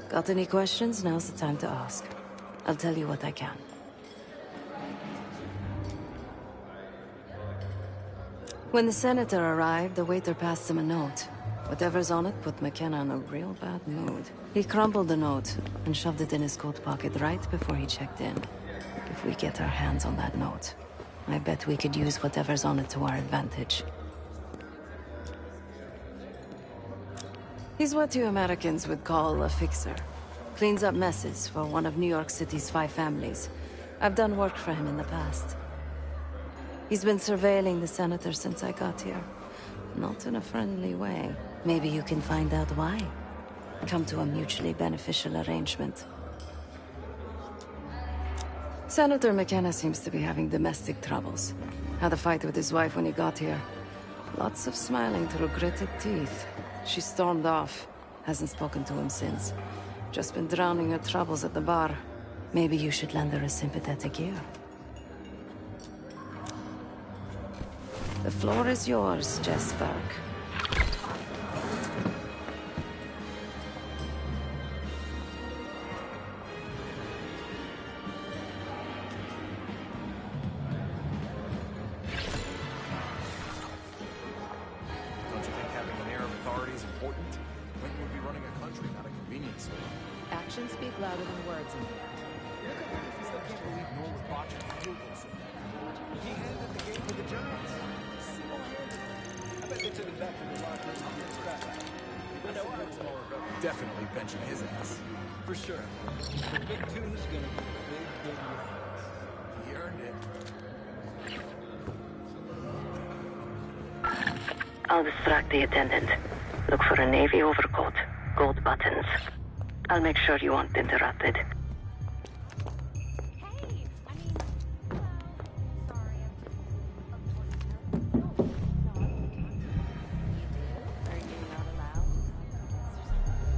Got any questions? Now's the time to ask. I'll tell you what I can. When the senator arrived, the waiter passed him a note. Whatever's on it put McKenna in a real bad mood. He crumpled the note and shoved it in his coat pocket right before he checked in. If we get our hands on that note, I bet we could use whatever's on it to our advantage. He's what you Americans would call a fixer. Cleans up messes for one of New York City's 5 families. I've done work for him in the past. He's been surveilling the senator since I got here. Not in a friendly way. Maybe you can find out why. Come to a mutually beneficial arrangement. Senator McKenna seems to be having domestic troubles. Had a fight with his wife when he got here. Lots of smiling through gritted teeth. She stormed off. Hasn't spoken to him since. Just been drowning her troubles at the bar. Maybe you should lend her a sympathetic ear. The floor is yours, Jess Burke. Actions speak louder than words in here. He handed the game to the Giants. I bet they took it back to the locker room and scrap it. Definitely benching his ass. For sure. The big tune's gonna be big wins. He earned it. I'll distract the attendant. Look for a navy overcoat, gold buttons. I'll make sure you aren't interrupted.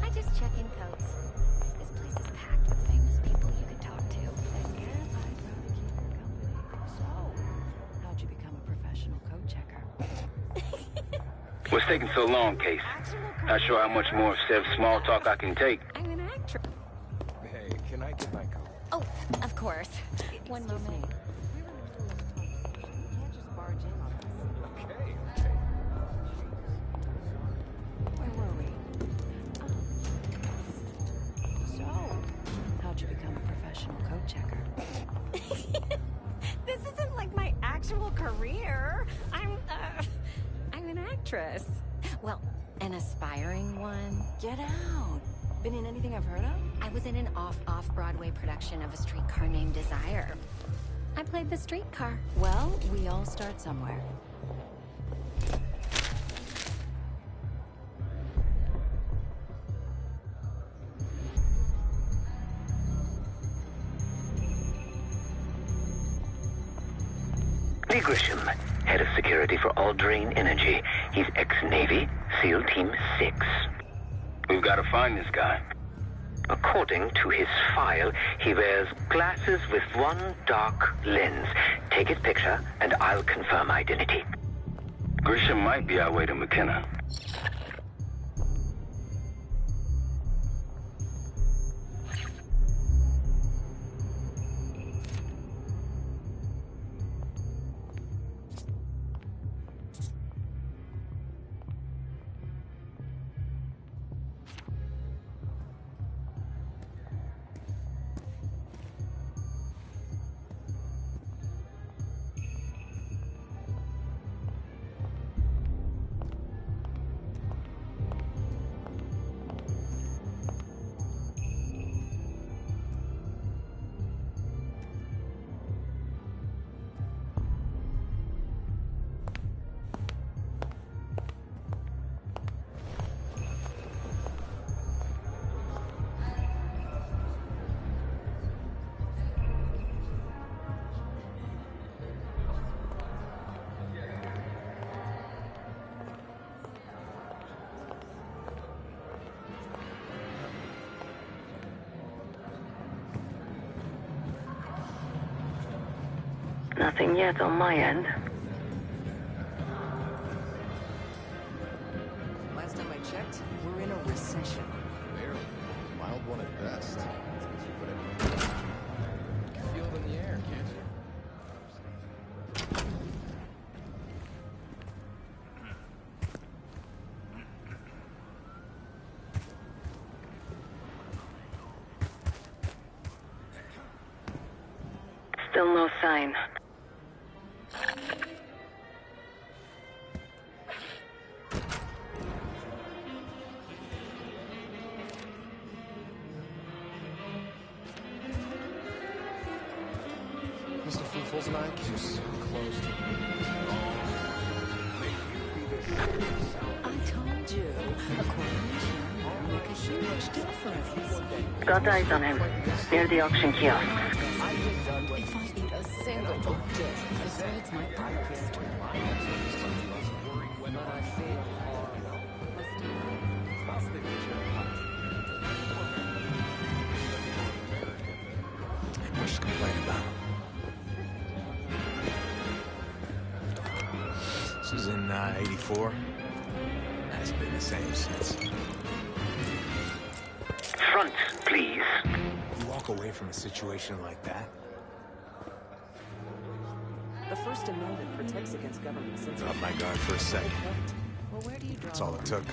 I just check in codes. This place is packed with famous people you could talk to. So, how'd you become a professional code checker? What's taking so long, Case? Not sure how much more Sev's small talk I can take. I'm an actress. Hey, can I get my coat? Oh, of course. One moment. professional coat checker. This isn't like my actual career. I'm an actress. Well, an aspiring one. Get out. Been in anything I've heard of? I was in an off-Broadway production of A Streetcar Named Desire. I played the streetcar. Well, we all start somewhere. Lee Grisham, head of security for Aldrain Energy. He's ex-Navy, SEAL Team 6. We've got to find this guy. According to his file, he wears glasses with one dark lens. Take his picture, and I'll confirm identity. Grisham might be our way to McKenna. Nothing yet on my end. Last time I checked, we're in a recession. Barely. Mild one at best. But you can feel it in the air, can't you? Still no sign. Mr. Foofles and I came so close to I told you. According to him, will make a huge difference. Got eyes on him. Near the auction kiosk. If I eat a single more dick, besides my breakfast. But I feel horrible. What's she complaining about? This was in 84. Hasn't been the same since. Front, please. You walk away from a situation like that? The First Amendment protects against government censorship. Dropped my guard for a second. Well, where do you draw That's all it took.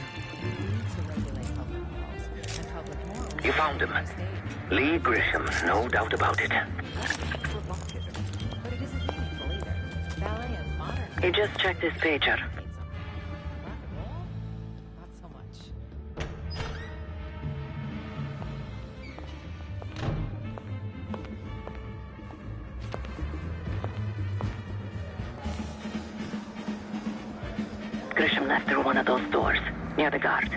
We need to regulate public morals and public morals. You found him. Lee Grisham, no doubt about it. But it isn't meaningful either. Ballet and modern. He just checked his pager. Rock and roll? Not so much. Grisham left through one of those doors, near the guard.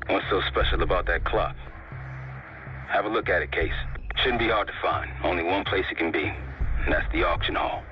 What's so special about that clock? Have a look at it, Case. Shouldn't be hard to find. Only one place it can be, and that's the auction hall.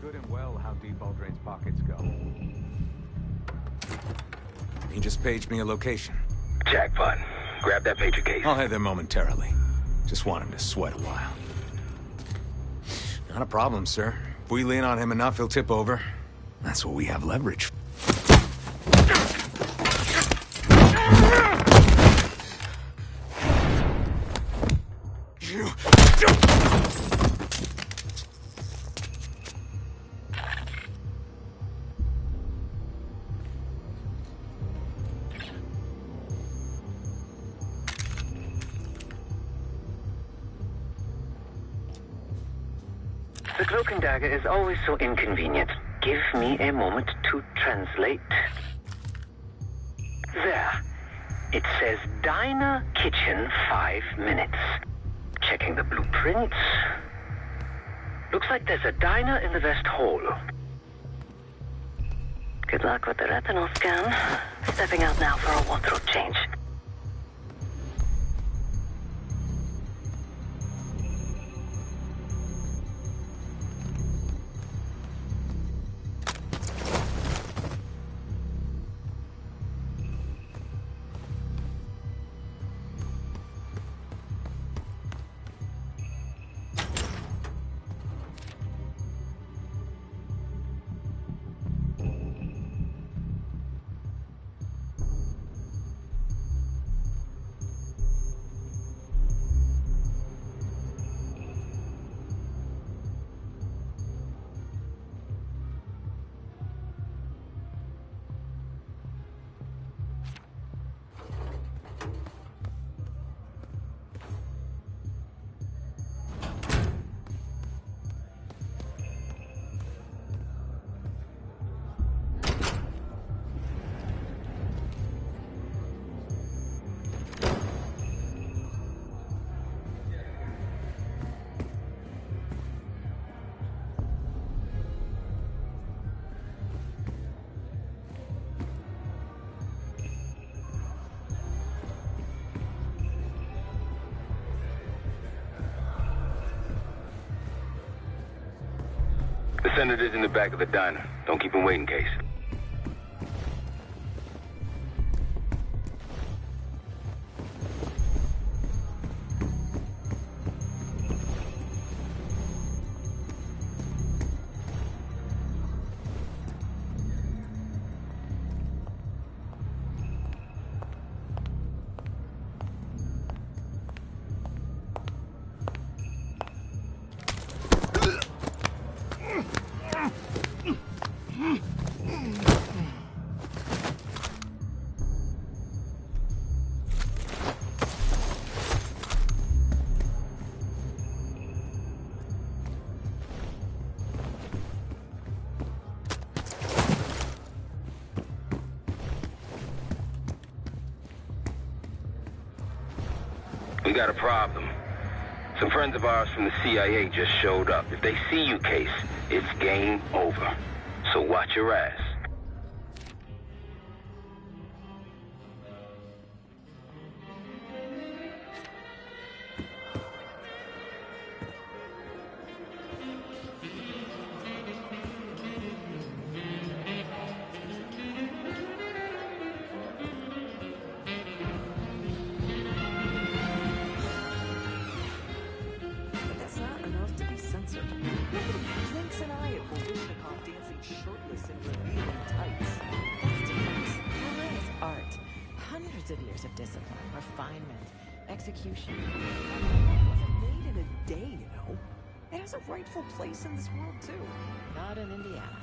Good and well how deep Aldrain's pockets go. He just paged me a location. Jackpot. Grab that pager, Case. I'll head there momentarily. Just want him to sweat a while. Not a problem, sir. If we lean on him enough, he'll tip over. That's what we have leverage. The cloak and dagger is always so inconvenient. Give me a moment to translate. There. It says Diner Kitchen 5 minutes. Checking the blueprints. Looks like there's a diner in the West Hall. Good luck with the retinal scan. Stepping out now for a wardrobe change. The senator's in the back of the diner. Don't keep him waiting, Case. We got a problem. Some friends of ours from the CIA just showed up. If they see you, Case, it's game over. So watch your ass. Of years of discipline, refinement, execution. It wasn't made in a day, you know. It has a rightful place in this world, too. Not in Indiana.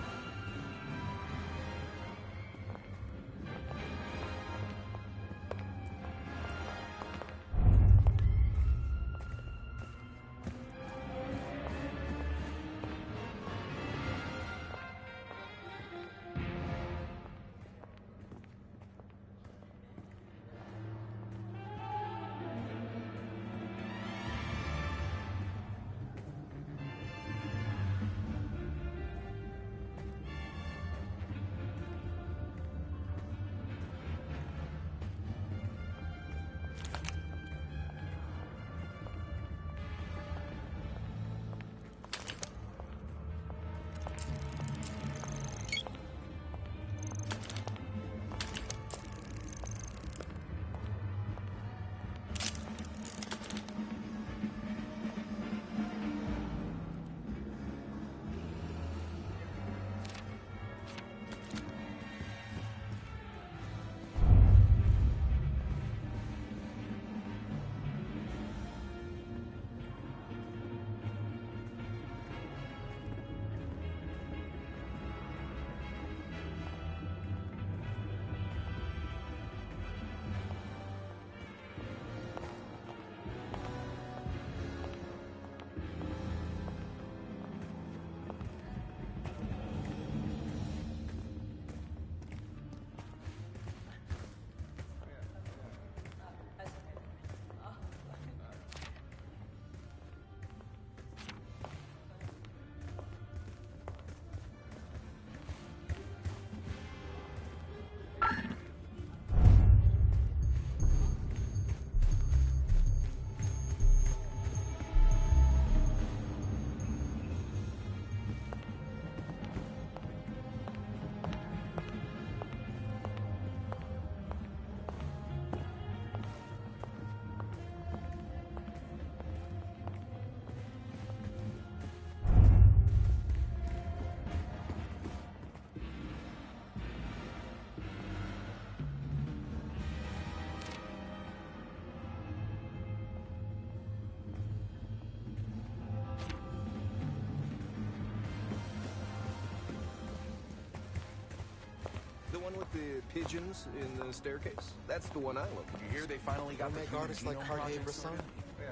The one with the pigeons in the staircase? That's the one I love. Did you hear they finally got make artists like Cartier-Bresson?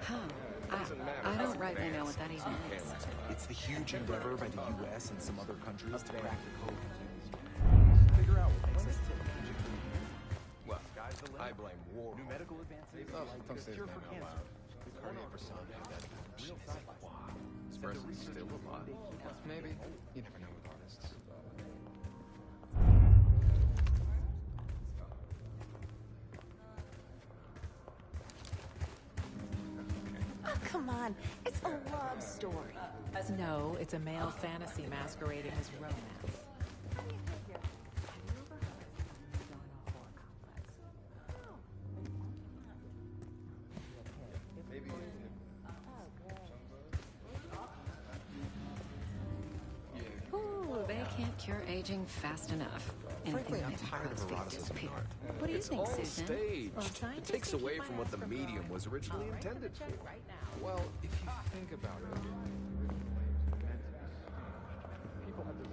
Huh. I don't rightly know what that even is. It's the huge endeavor by the U.S. and some other countries to crack the code. Figure out what makes us tick. Well, I blame war. New medical advances. Don't say his name out loud. Cartier-Bresson had that real wow. This person's still alive. Maybe. You never know with artists. Oh, come on. It's a love story. No, it's a male fantasy masquerading as romance. Ooh, they can't cure aging fast enough. Frankly, I'm tired of eroticism. What do you It's think, all Susan? staged. It takes away from what the medium was originally intended for. Well, if you think about it, people have the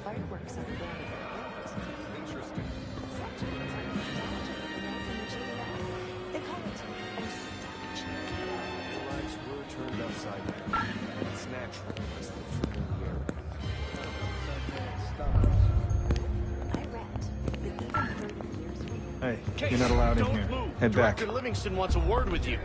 fireworks on the ground of their gate. Interesting. Such a nostalgic event from the GDF. They call it nostalgia. Their lives were turned upside down. It's natural. It's the familiarity. I read that even 30 years from now... Hey, Case, you're not allowed in don't here. move. Head back. Director Livingston wants a word with you.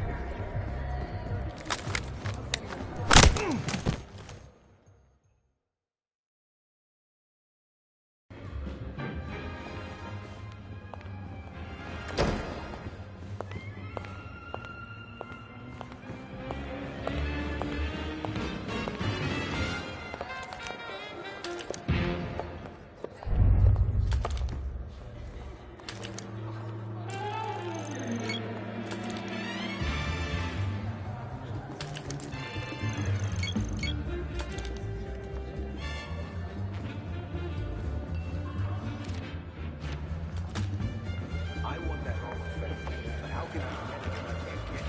I want that Hall of Fame, but how can I get it when I can't get it?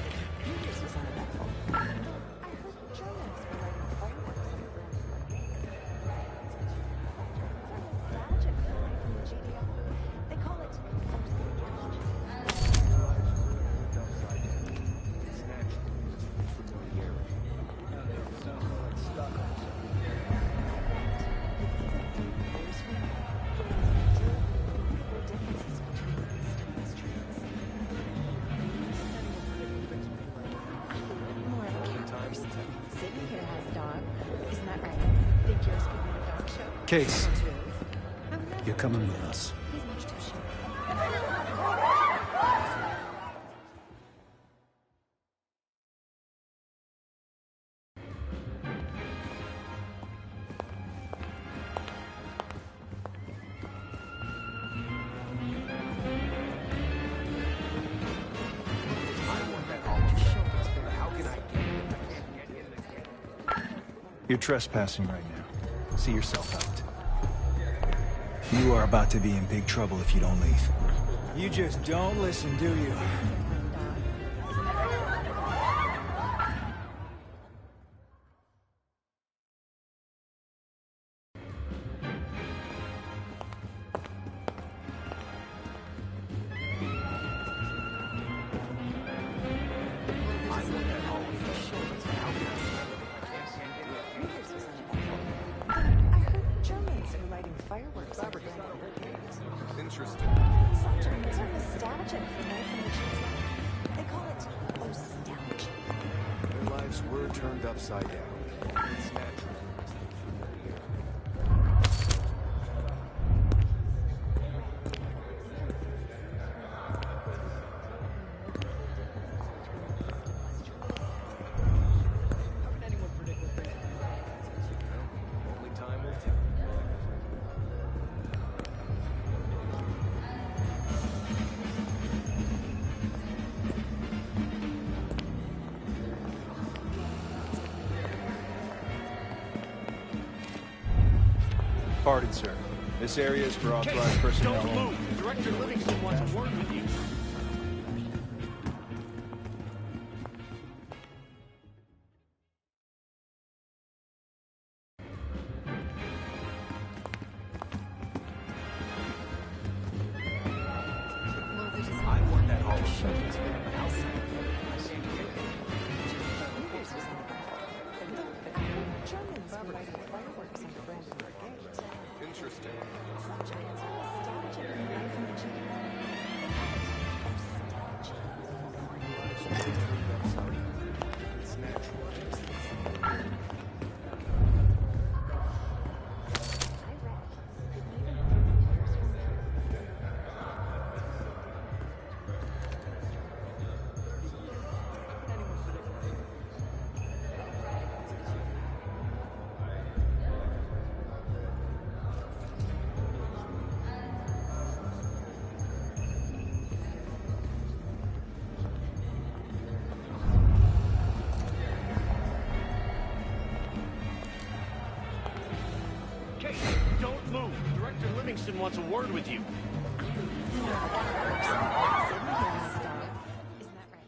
Peters was uneventful. I heard Germans were lighting fireworks on the ground of their gate. Nostalgic guy from the GDF. They call it nostalgia. It's natural. It's the familiarity. More of a cat person. Sydney here has a dog. Isn't that right? Think yours could be a dog show? Case, I would never. you're coming with us. He's much too shy. I want that Hall of Fame, but how can I get it if I can't get it? You're trespassing right now. See yourself out. You are about to be in big trouble if you don't leave. You just don't listen, do you? I want that Hall of Fame, but how can I get it if I can't get it? Peters was uneventful. I heard Germans were lighting fireworks on the ground of their gate. Interesting. Some Germans are nostalgic for life in the GDF. They call it nostalgia. Their lives were turned upside down. It's natural. Only time will tell. Pardon, sir. This area is for authorized Case, personnel don't only. move. Director Livingston wants a word with you. I want that Hall of Fame, but how can I get it if I can't get it? Peters was uneventful. I heard Germans were lighting fireworks on the ground of their gate. Interesting. Some Germans are nostalgic for life in the GDF. They call it nostalgia. Lives were turned upside down. It's natural. It's the familiarity. I read that even 30 years from now... Case, don't move. Director Livingston wants a word with you. Sydney here has a dog. Isn't that right?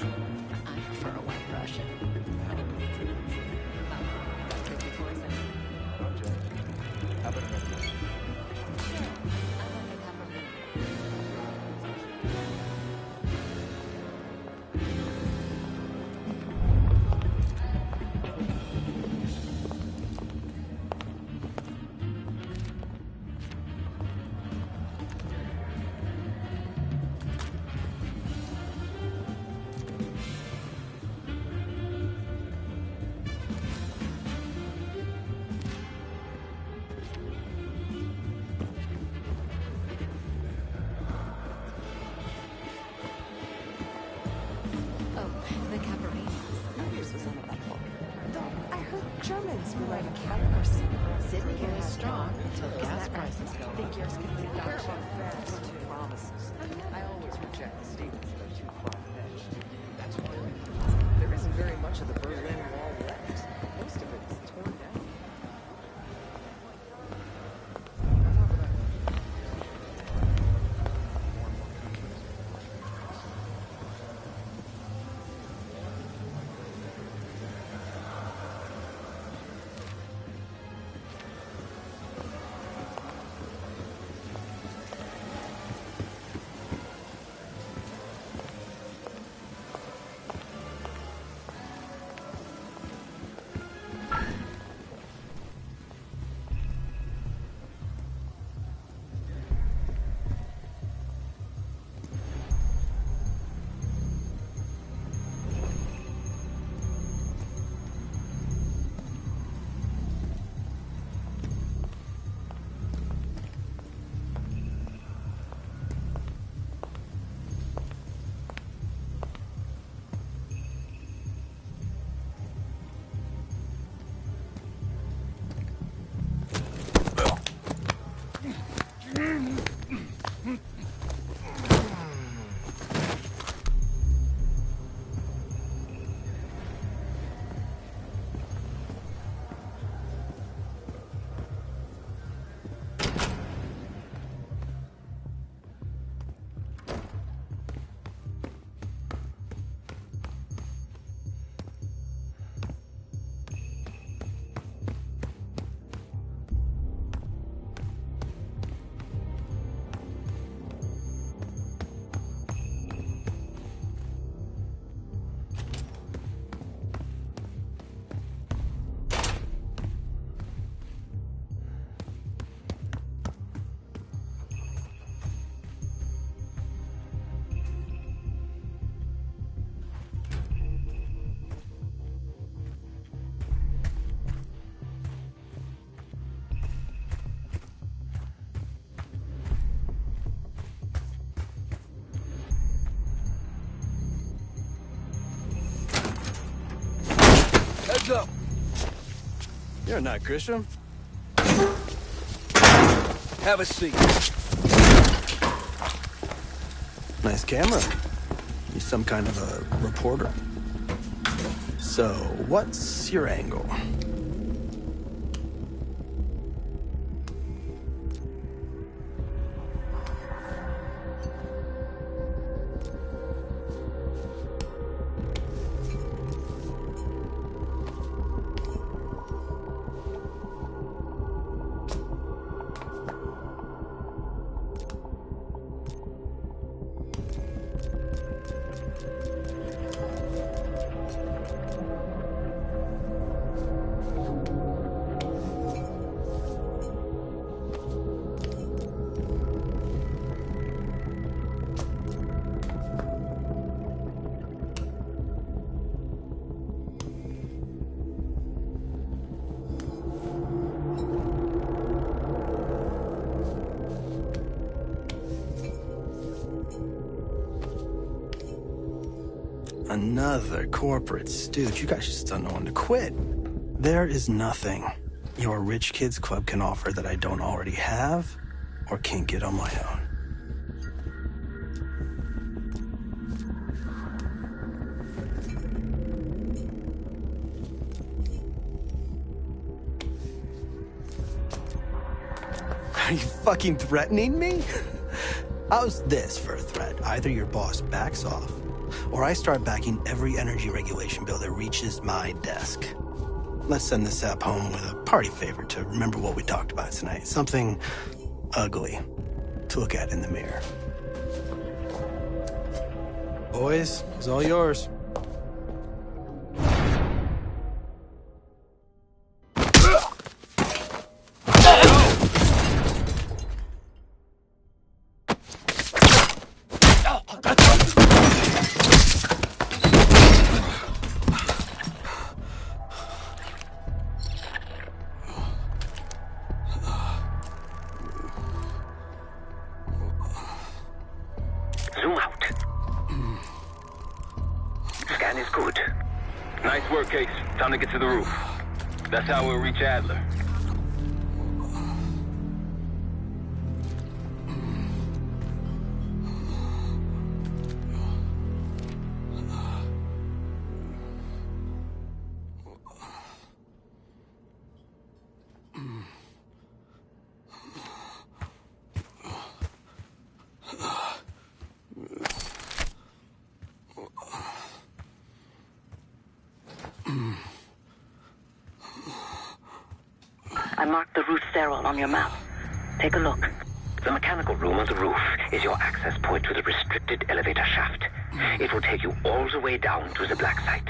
I prefer a white Russian. How about another one? The Caparines. Yours was uneventful. Though I heard Germans were like a cat horse. Sydney is strong until the gas prices go Think up. yours could be Care Dutch. about facts and promises. I always reject the statements that are too far-fetched. That's why there isn't very much of the Berlin Wall left. Most of it is torn down. Heads up! You're not Grisham. Have a seat. Nice camera. You some kind of a reporter? So, what's your angle? Another corporate stooge. You guys just don't know when to quit. There is nothing your rich kids club can offer that I don't already have or can't get on my own. Are you fucking threatening me? How's this for a threat? Either your boss backs off, or I start backing every energy regulation bill that reaches my desk. Let's send this sap home with a party favor to remember what we talked about tonight. Something ugly to look at in the mirror. Boys, it's all yours. Zoom out. Scan is good. Nice work, Case. Time to get to the roof. That's how we'll reach Adler. I marked the roof stairwell on your map. Take a look. The mechanical room on the roof is your access point to the restricted elevator shaft. It will take you all the way down to the black site.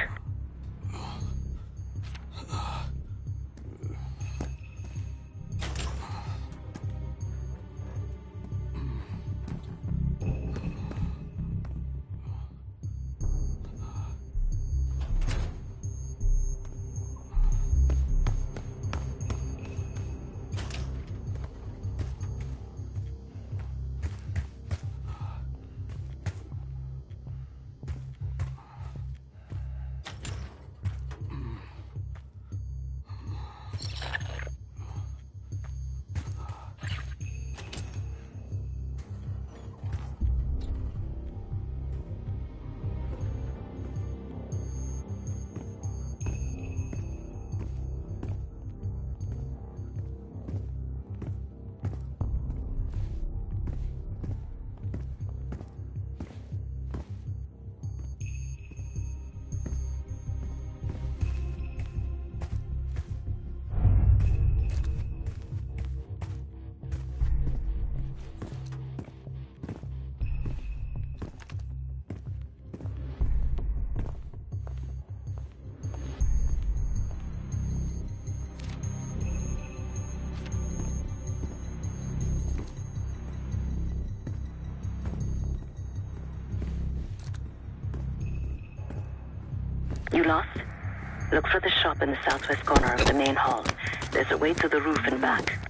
You lost? Look for the shop in the southwest corner of the main hall. There's a way to the roof and back.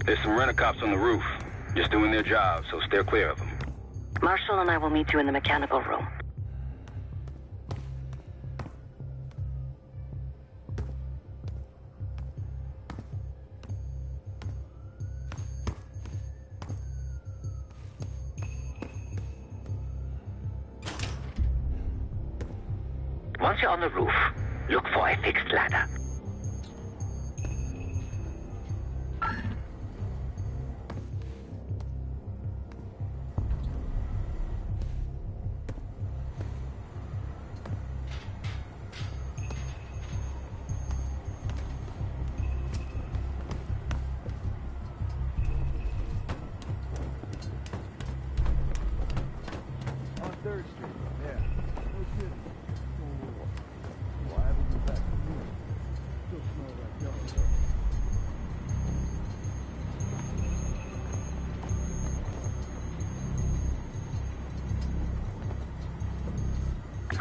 There's some rent-a-cops on the roof. Just doing their job, so steer clear of them. Marshall and I will meet you in the mechanical room. Once you're on the roof, look for a fixed ladder. On 3rd Street, yeah. No kidding. Why haven't you back to me? Still smell that yellow.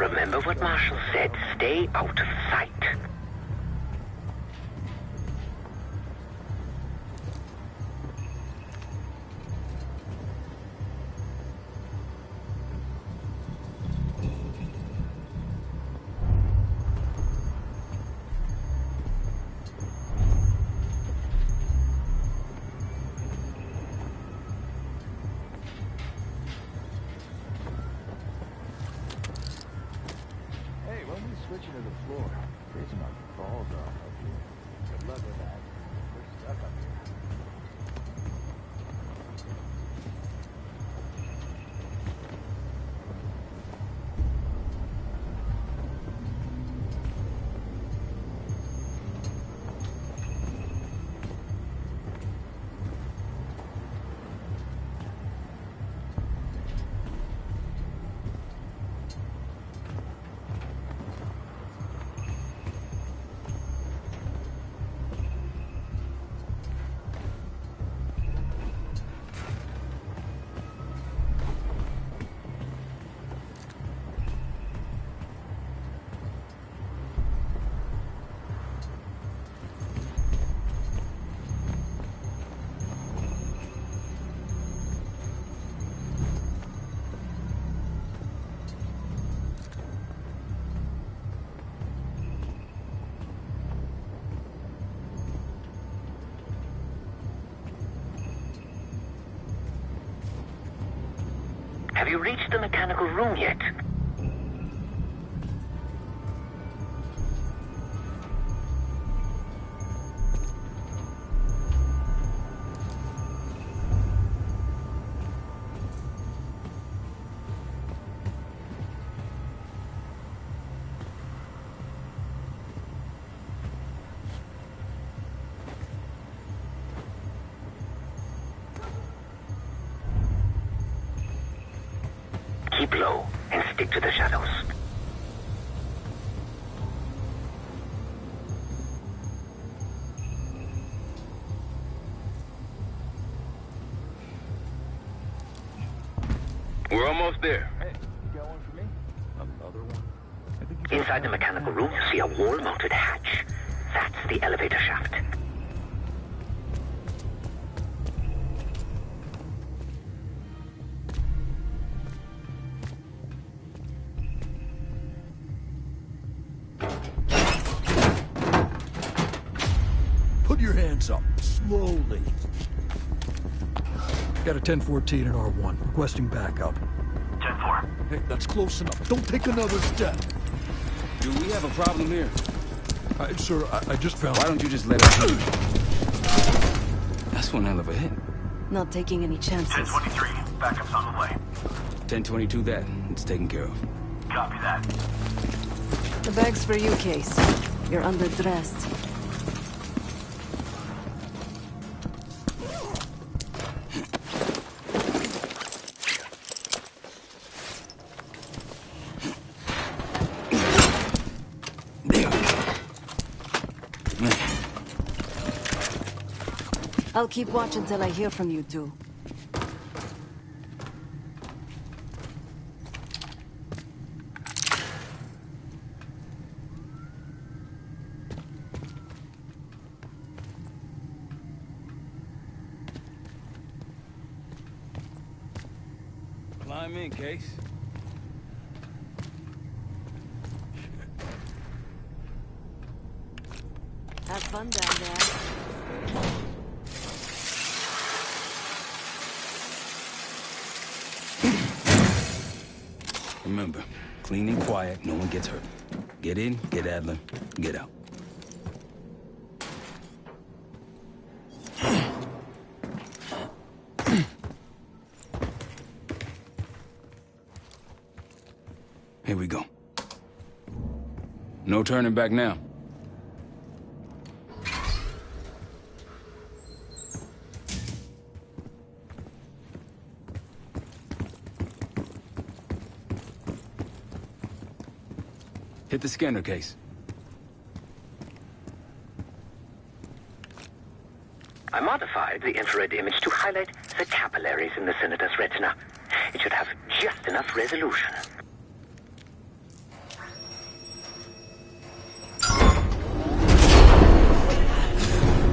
Remember what Marshall said, stay out of sight. Hey, when we switching to the floor, freezing my balls off up here. Good luck with that. We're stuck up here. Have you reached the mechanical room yet? Keep low and stick to the shadows. We're almost there. Hey, you got one for me? Another one? I think Inside the mechanical room, you see a wall-mounted hatch. That's the elevator shaft. Put your hands up, slowly. Got a 1014 and R1, requesting backup. 10-4. Hey, that's close enough. Don't take another step. Do we have a problem here? Sir, I just found... Why don't you just let us do? That's one hell of a hit. Not taking any chances. 1023. Backup's on the way. 1022 that. It's taken care of. Copy that. The bag's for you, Case. You're underdressed. I'll keep watch until I hear from you two. Climb in, Case. Have fun down there. Remember, clean and quiet, no one gets hurt. Get in, get Adler, get out. Here we go. No turning back now. Hit the scanner case. I modified the infrared image to highlight the capillaries in the senator's retina. It should have just enough resolution.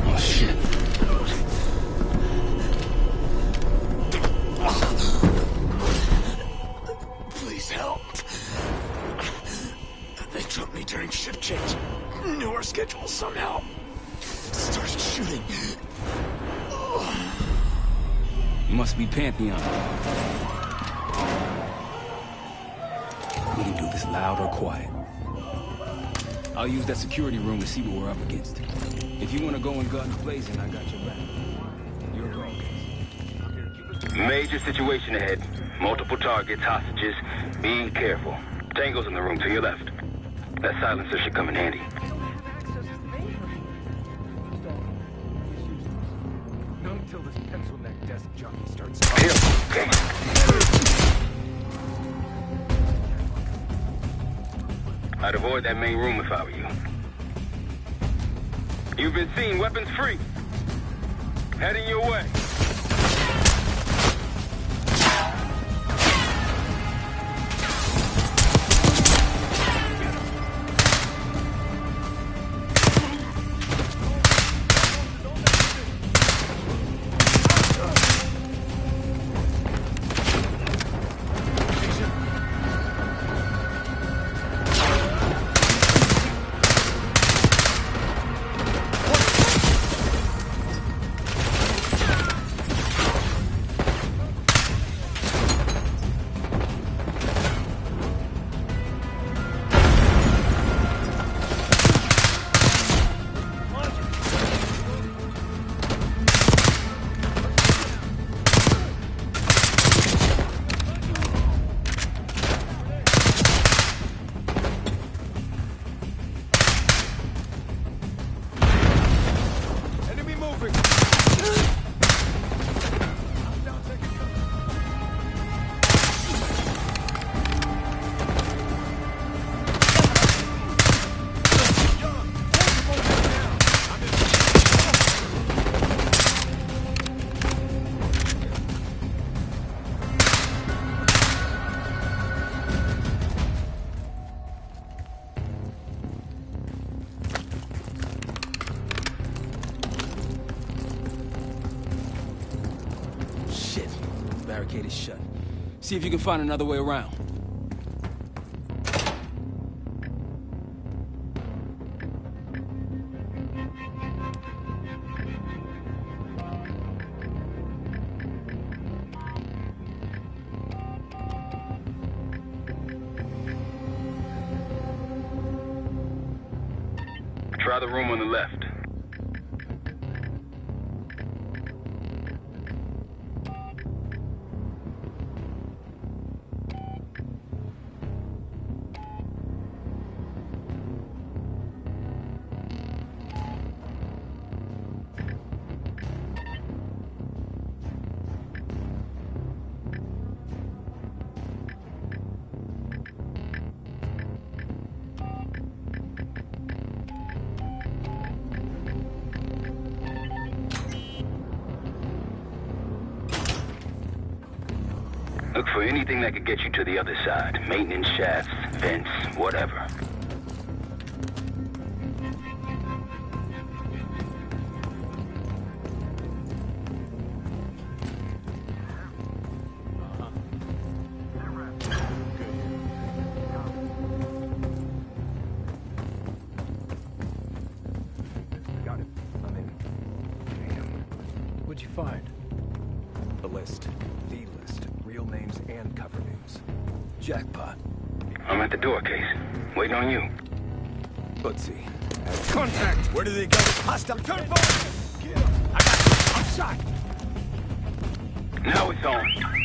Oh, shit. Please help. They took me during shift change. Knew our schedule somehow. Started shooting. Must be Pantheon. We can do this loud or quiet. I'll use that security room to see what we're up against. If you want to go in guns blazing, I got your back. Your call. Major situation ahead. Multiple targets, hostages. Be careful. Tango's in the room to your left. That silencer should come in handy. Not until this pencil neck desk junkie starts. Here, okay. I'd avoid that main room if I were you. You've been seen, weapons free. Heading your way. Barricade is shut. See if you can find another way around. Try the room on the left. Look for anything that could get you to the other side. Maintenance shafts, vents, whatever. Got it. I'm in. Damn. What'd you find? A list. The list. Real names and cover names. Jackpot. I'm at the door, Case. Waiting on you. Let's see. Contact! Where did they go? Hostile! Turn forward! I got you! I'm shot! Now it's on.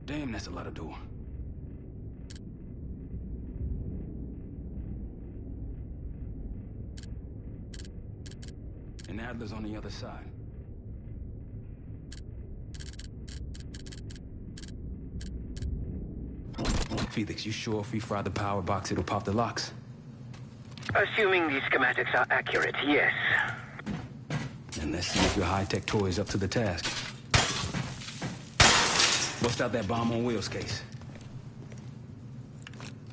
Damn, that's a lot of door. And Adler's on the other side. Felix, you sure if we fry the power box, it'll pop the locks? Assuming these schematics are accurate, yes. And let's see if your high-tech toy is up to the task. Bust out that bomb on wheels case.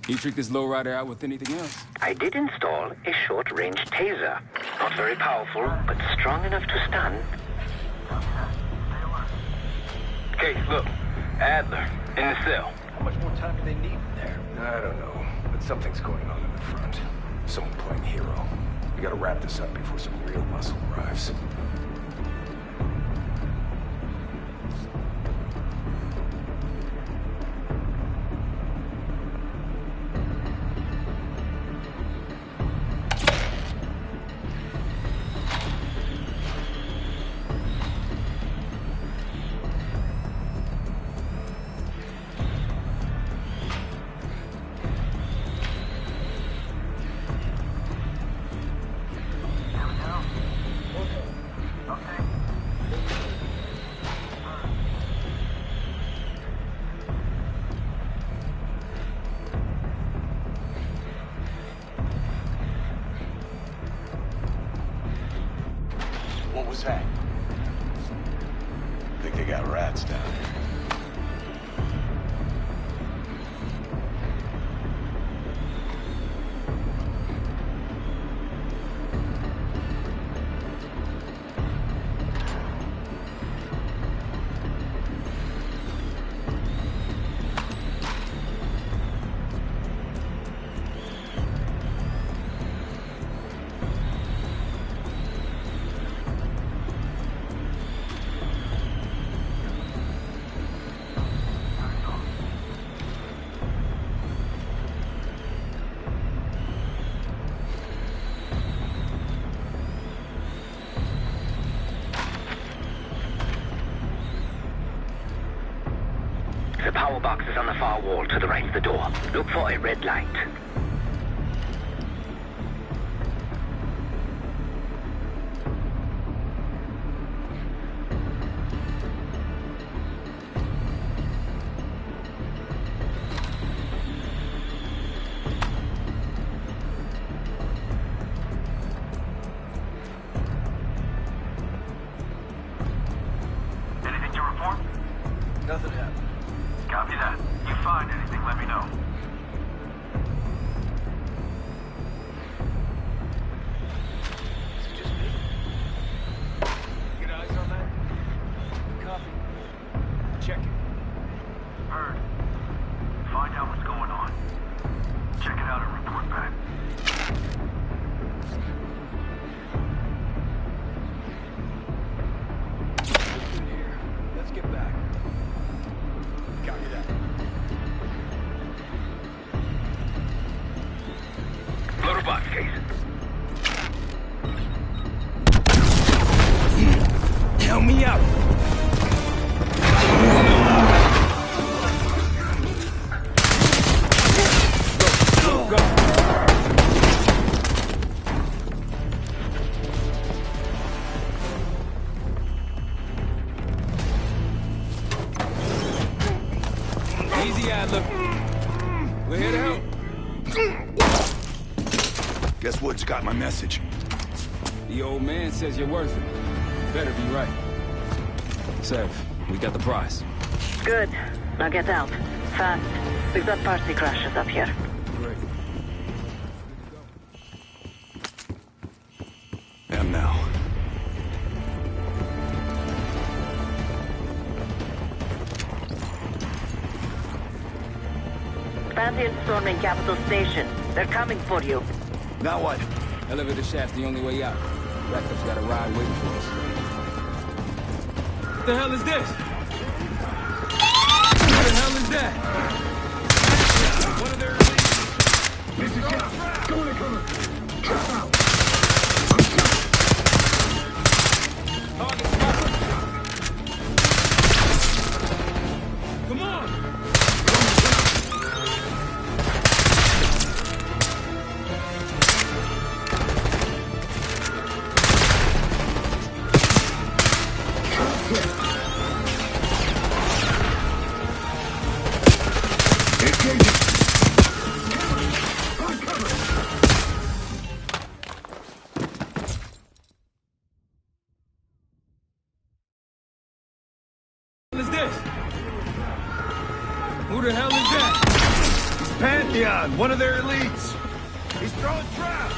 You trick this lowrider out with anything else? I did install a short-range taser. Not very powerful, but strong enough to stun. Okay, look. Adler, in the cell. How much more time do they need in there? I don't know, but something's going on in the front. Someone playing hero. We gotta wrap this up before some real muscle arrives. What was that? Think they got rats down here. The power box is on the far wall to the right of the door. Look for a red light. Anything to report? Nothing happened. Copy that. You find anything, let me know. We're here to help. Guess Woods got my message. The old man says you're worth it. Better be right. Sev, we got the prize. Good. Now get out. Fast. We've got party crashes up here. Great. Am now. Pantheon storming Capital Station. They're coming for you. Now what? Elevator shaft's the only way out. Backup's got a ride waiting for us. What the hell is this? What the hell is that? One of their elites. This is it. Go in cover. Trap out. Target spotted. Come on! What is this? Who the hell is that? It's Pantheon, one of their elites. He's throwing traps.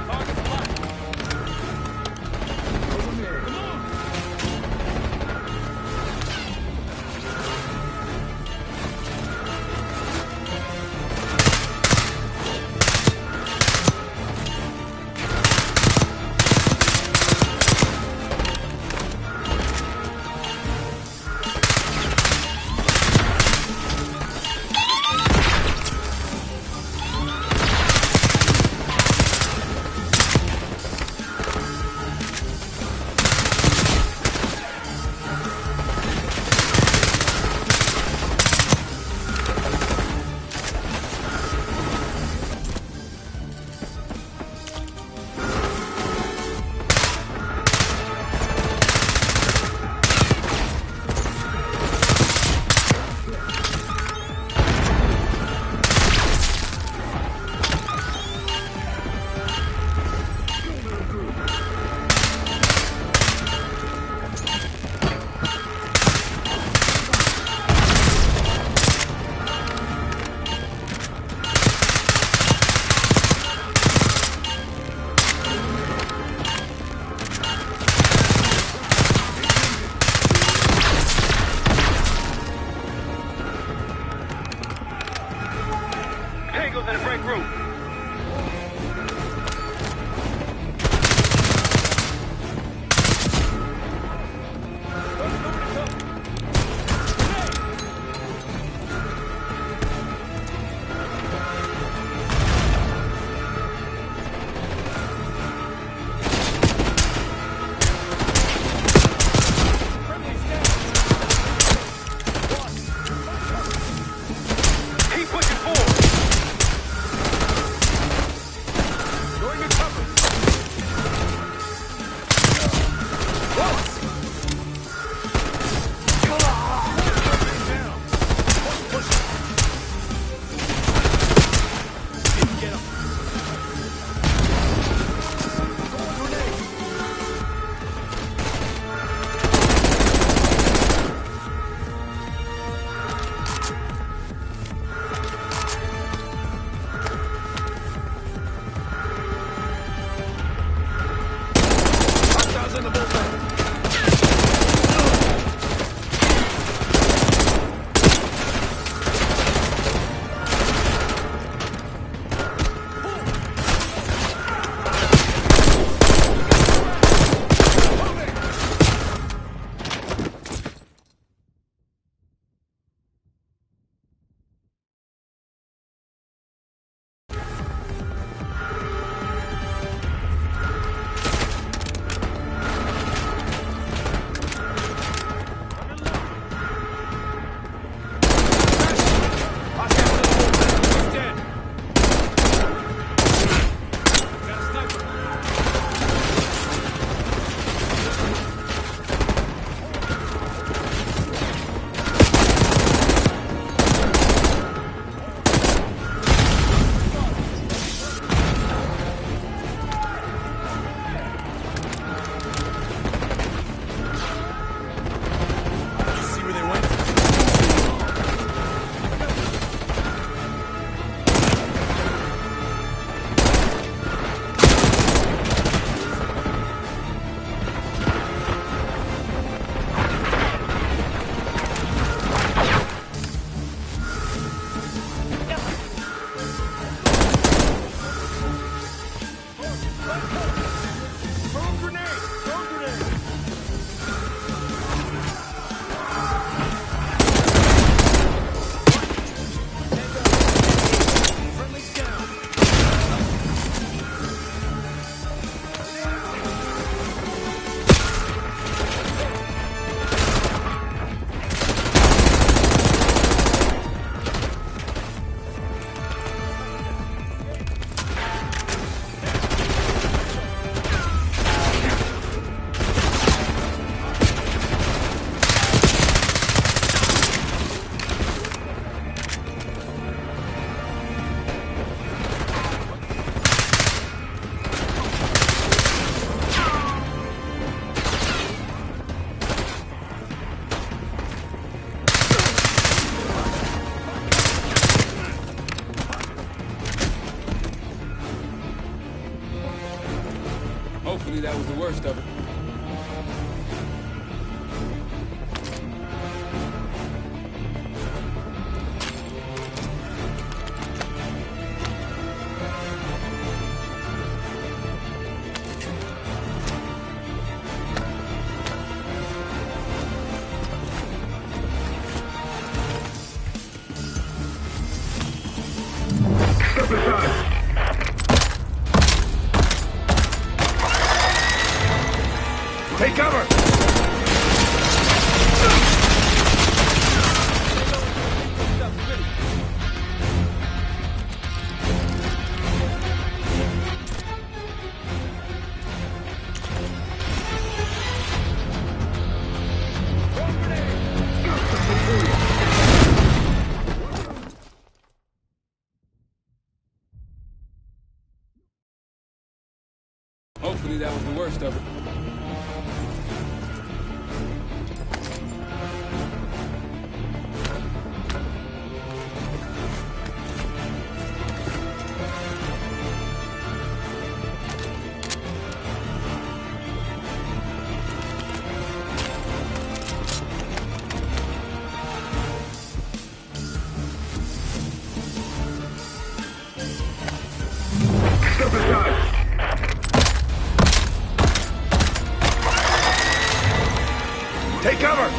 Target spotted. Over there. Come on! Hopefully that was the worst of it. Take cover! Hopefully that was the worst of it. Step aside! Take cover!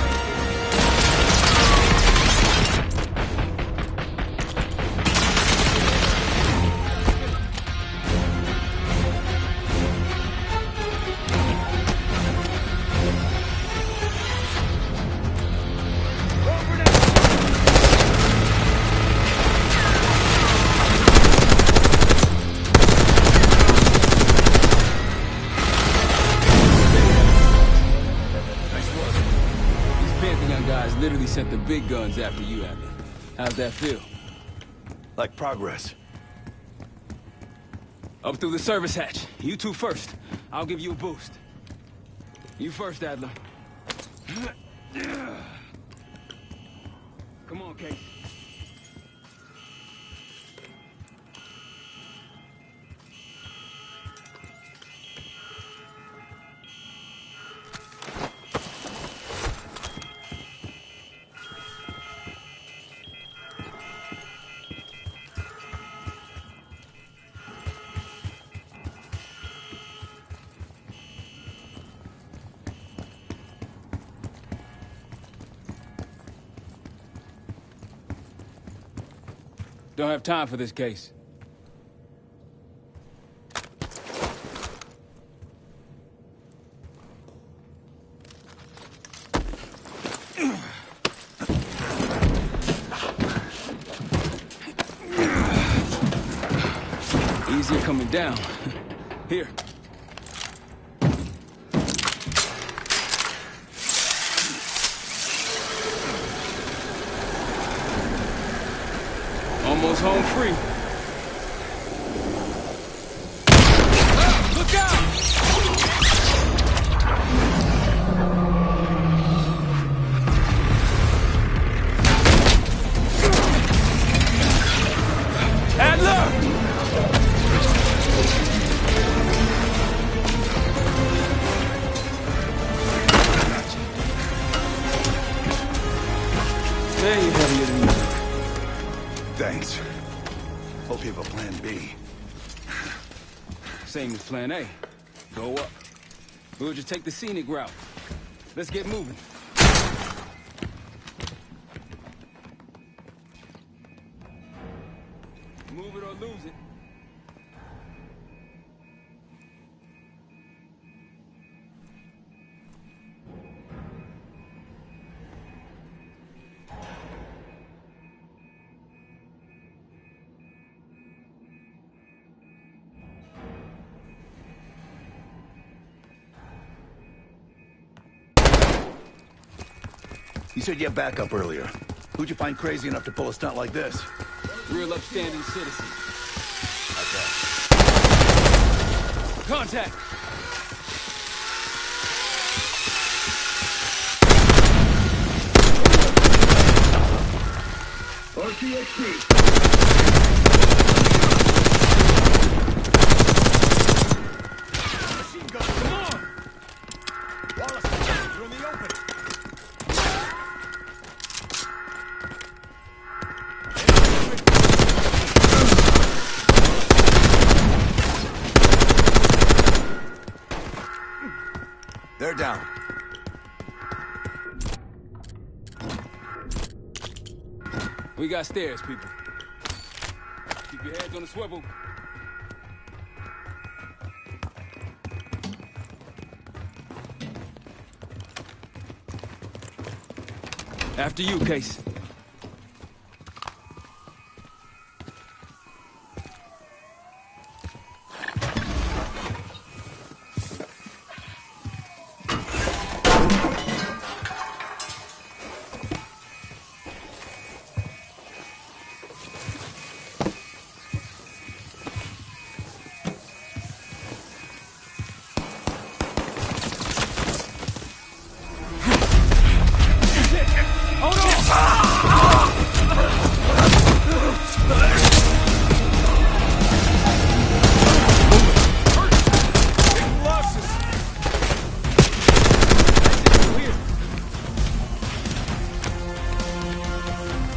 Guys literally sent the big guns after you, Adler. How's that feel? Like progress. Up through the service hatch. You two first. I'll give you a boost. You first, Adler. Come on, Kate. Don't have time for this case. Easier coming down. Here. Almost home free. Look out! Adler! There you heavier than you. Thanks. Hope you have a plan B. Same as plan A. Go up. We'll just take the scenic route. Let's get moving. Move it or lose it. You said you had backup earlier. Who'd you find crazy enough to pull a stunt like this? Real upstanding citizen. Okay. Contact! RCXP! Machine gun! Bear down. We got stairs, people. Keep your heads on the swivel. After you, Case.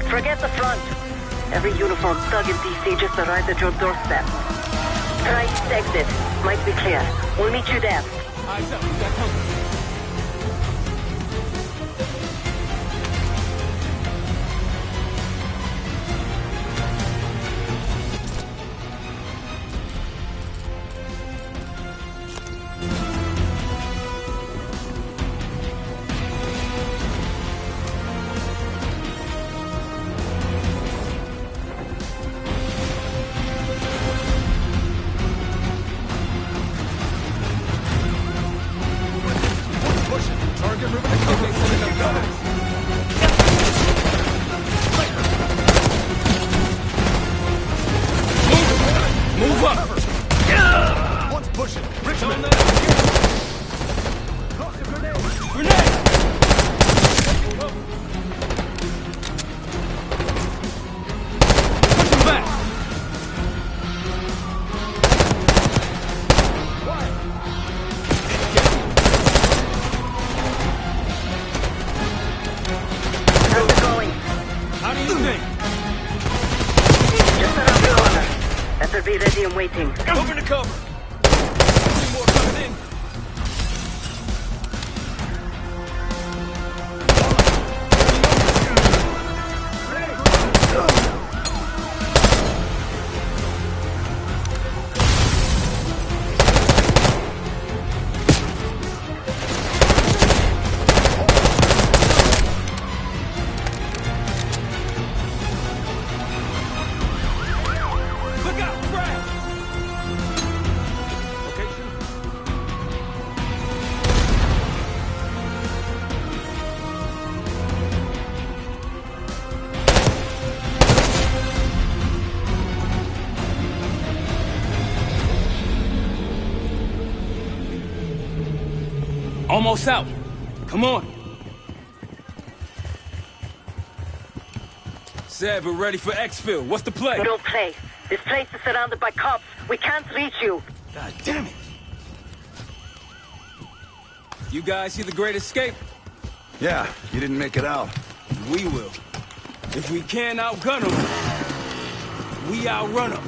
Forget the front. Every uniform thug in DC just arrived at your doorstep. Try east exit. Might be clear. We'll meet you there. Eyes up, we got company. Move up! One's pushing. Richmond! Grenade! Push him back! How's it going? How do you think? Just around the corner. Better be ready and waiting. Moving to cover! Three more coming in! Look out, Brad! Location? Almost out. Come on. Said we're ready for exfil. What's the play? No play. This place is surrounded by cops. We can't reach you. God damn it. You guys see the Great Escape? Yeah, you didn't make it out. We will. If we can't outgun them, we outrun them.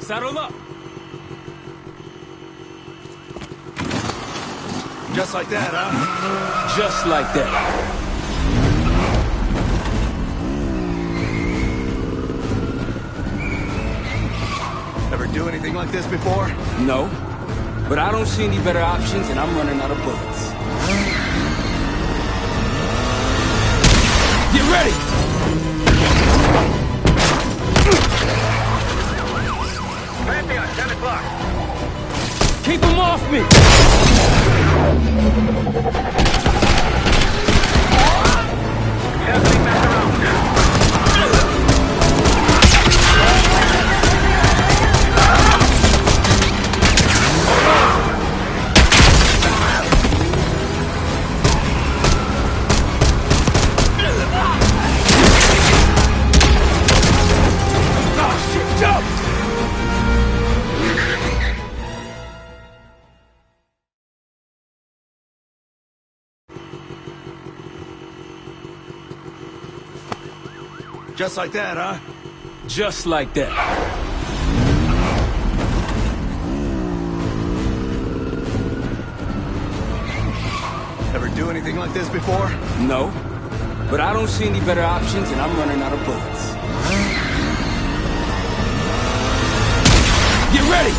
Saddle up. Just like that, huh? Just like that. Ever do anything like this before? No, but I don't see any better options, and I'm running out of bullets. Get ready! Pantheon, 10 o'clock. Keep them off me! Circling back around. Just like that, huh? Just like that. do anything like this before? No. But I don't see any better options, and I'm running out of bullets. Get ready!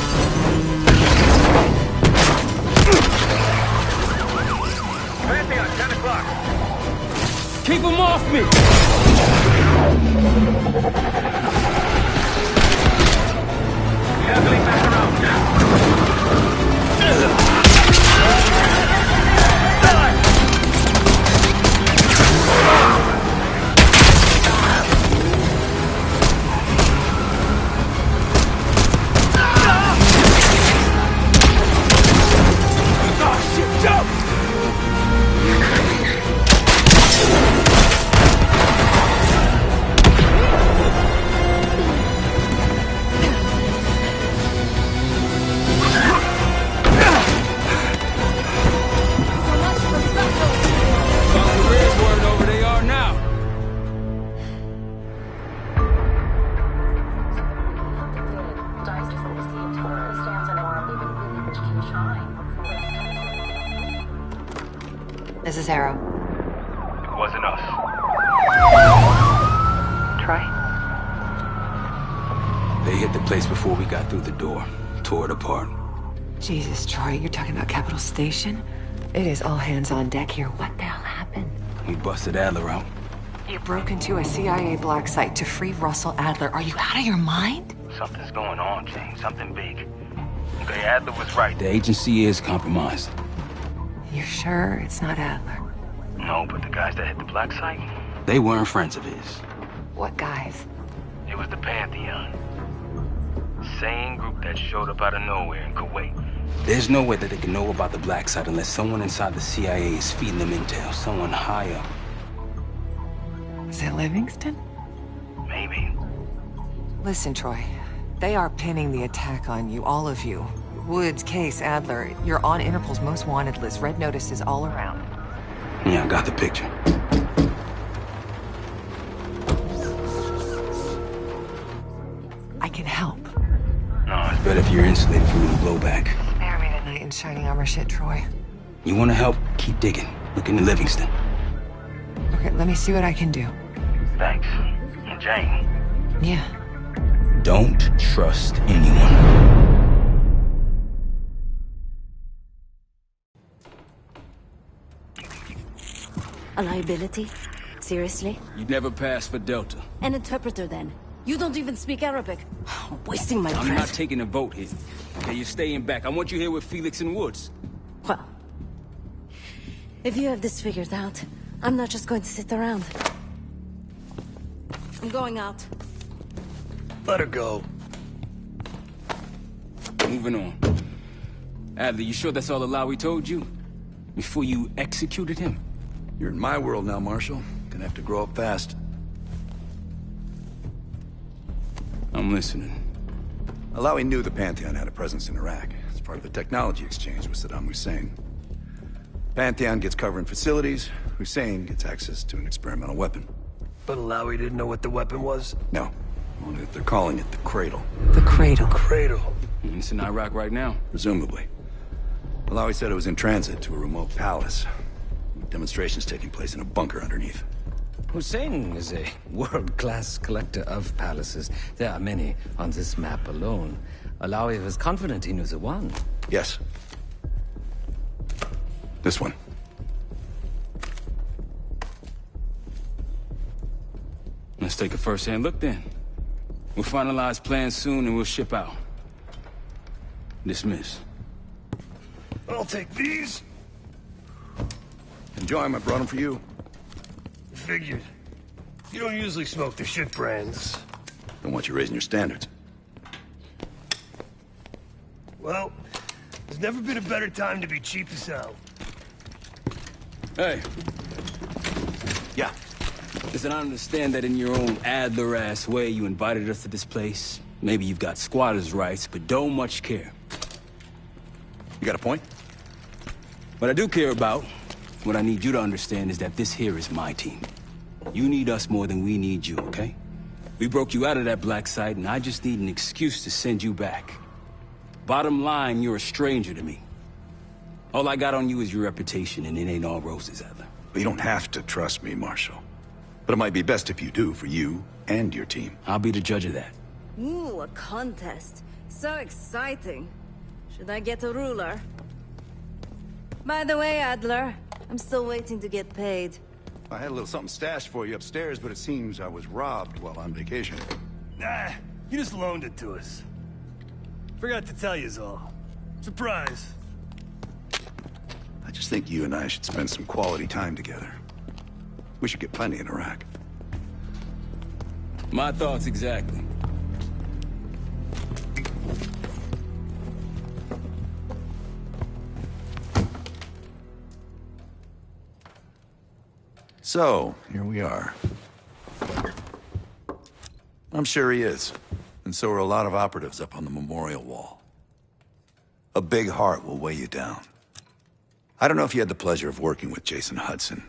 Pantheon, 10 o'clock. Keep him off me! Circling back around now. This is Arrow. It wasn't us. Troy? They hit the place before we got through the door. Tore it apart. Jesus, Troy, you're talking about Capital Station? It is all hands on deck here. What the hell happened? We busted Adler out. You broke into a CIA black site to free Russell Adler. Are you out of your mind? Something's going on, Jane. Something big. Okay, Adler was right. The agency is compromised. You sure it's not Adler? No, but the guys that hit the black site, They weren't friends of his. What guys? it was the Pantheon. Same group that showed up out of nowhere in Kuwait. There's no way that they can know about the black site unless someone inside the CIA is feeding them intel. Someone high up. Is it Livingston? Maybe. Listen, Troy. They are pinning the attack on you, all of you. Woods, Case, Adler. You're on Interpol's most wanted list. Red notices all around. Yeah, I got the picture. I can help. No, it's better if you're insulated from any blowback. Spare me tonight in shining armor shit, Troy. You want to help? Keep digging. Look into Livingston. Okay, let me see what I can do. Thanks. And Jane. Yeah. Don't trust anyone. A liability? Seriously? You'd never pass for Delta. An interpreter, then? You don't even speak Arabic. Wasting my breath. I'm not taking a vote here. Okay, you're staying back. I want you here with Felix and Woods. Well, if you have this figured out, I'm not just going to sit around. I'm going out. Let her go. Moving on. Adler, you sure that's all Alawi told you? Before you executed him? You're in my world now, Marshal. Gonna have to grow up fast. I'm listening. Alawi knew the Pantheon had a presence in Iraq. It's part of the technology exchange with Saddam Hussein. Pantheon gets cover in facilities. Hussein gets access to an experimental weapon. But Alawi didn't know what the weapon was? No. Only that they're calling it the Cradle. The Cradle. Cradle. It's in Iraq right now. Presumably. Alawi said it was in transit to a remote palace. Demonstrations taking place in a bunker underneath. Hussein is a world-class collector of palaces. There are many on this map alone. Alawi was confident he knew the one. Yes. This one. Let's take a first-hand look then. We'll finalize plans soon and we'll ship out. Dismiss. I'll take these. Enjoy them. I brought them for you. Figured. You don't usually smoke the shit brands. Don't want you raising your standards. Well, there's never been a better time to be cheap as hell. Hey. Yeah. Listen, I understand that in your own Adler-ass way you invited us to this place. Maybe you've got squatters' rights, but don't much care. You got a point? What I do care about, what I need you to understand is that this here is my team. You need us more than we need you, okay? We broke you out of that black site, and I just need an excuse to send you back. Bottom line, you're a stranger to me. All I got on you is your reputation, and it ain't all roses, Adler. But you don't have to trust me, Marshal. But it might be best if you do, for you and your team. I'll be the judge of that. Ooh, a contest. So exciting. Should I get a ruler? By the way, Adler, I'm still waiting to get paid. I had a little something stashed for you upstairs, but it seems I was robbed while on vacation. Nah, you just loaned it to us. Forgot to tell yous all. Surprise. I just think you and I should spend some quality time together. We should get plenty in Iraq. My thoughts exactly. So, here we are. I'm sure he is. And so are a lot of operatives up on the memorial wall. A big heart will weigh you down. I don't know if you had the pleasure of working with Jason Hudson.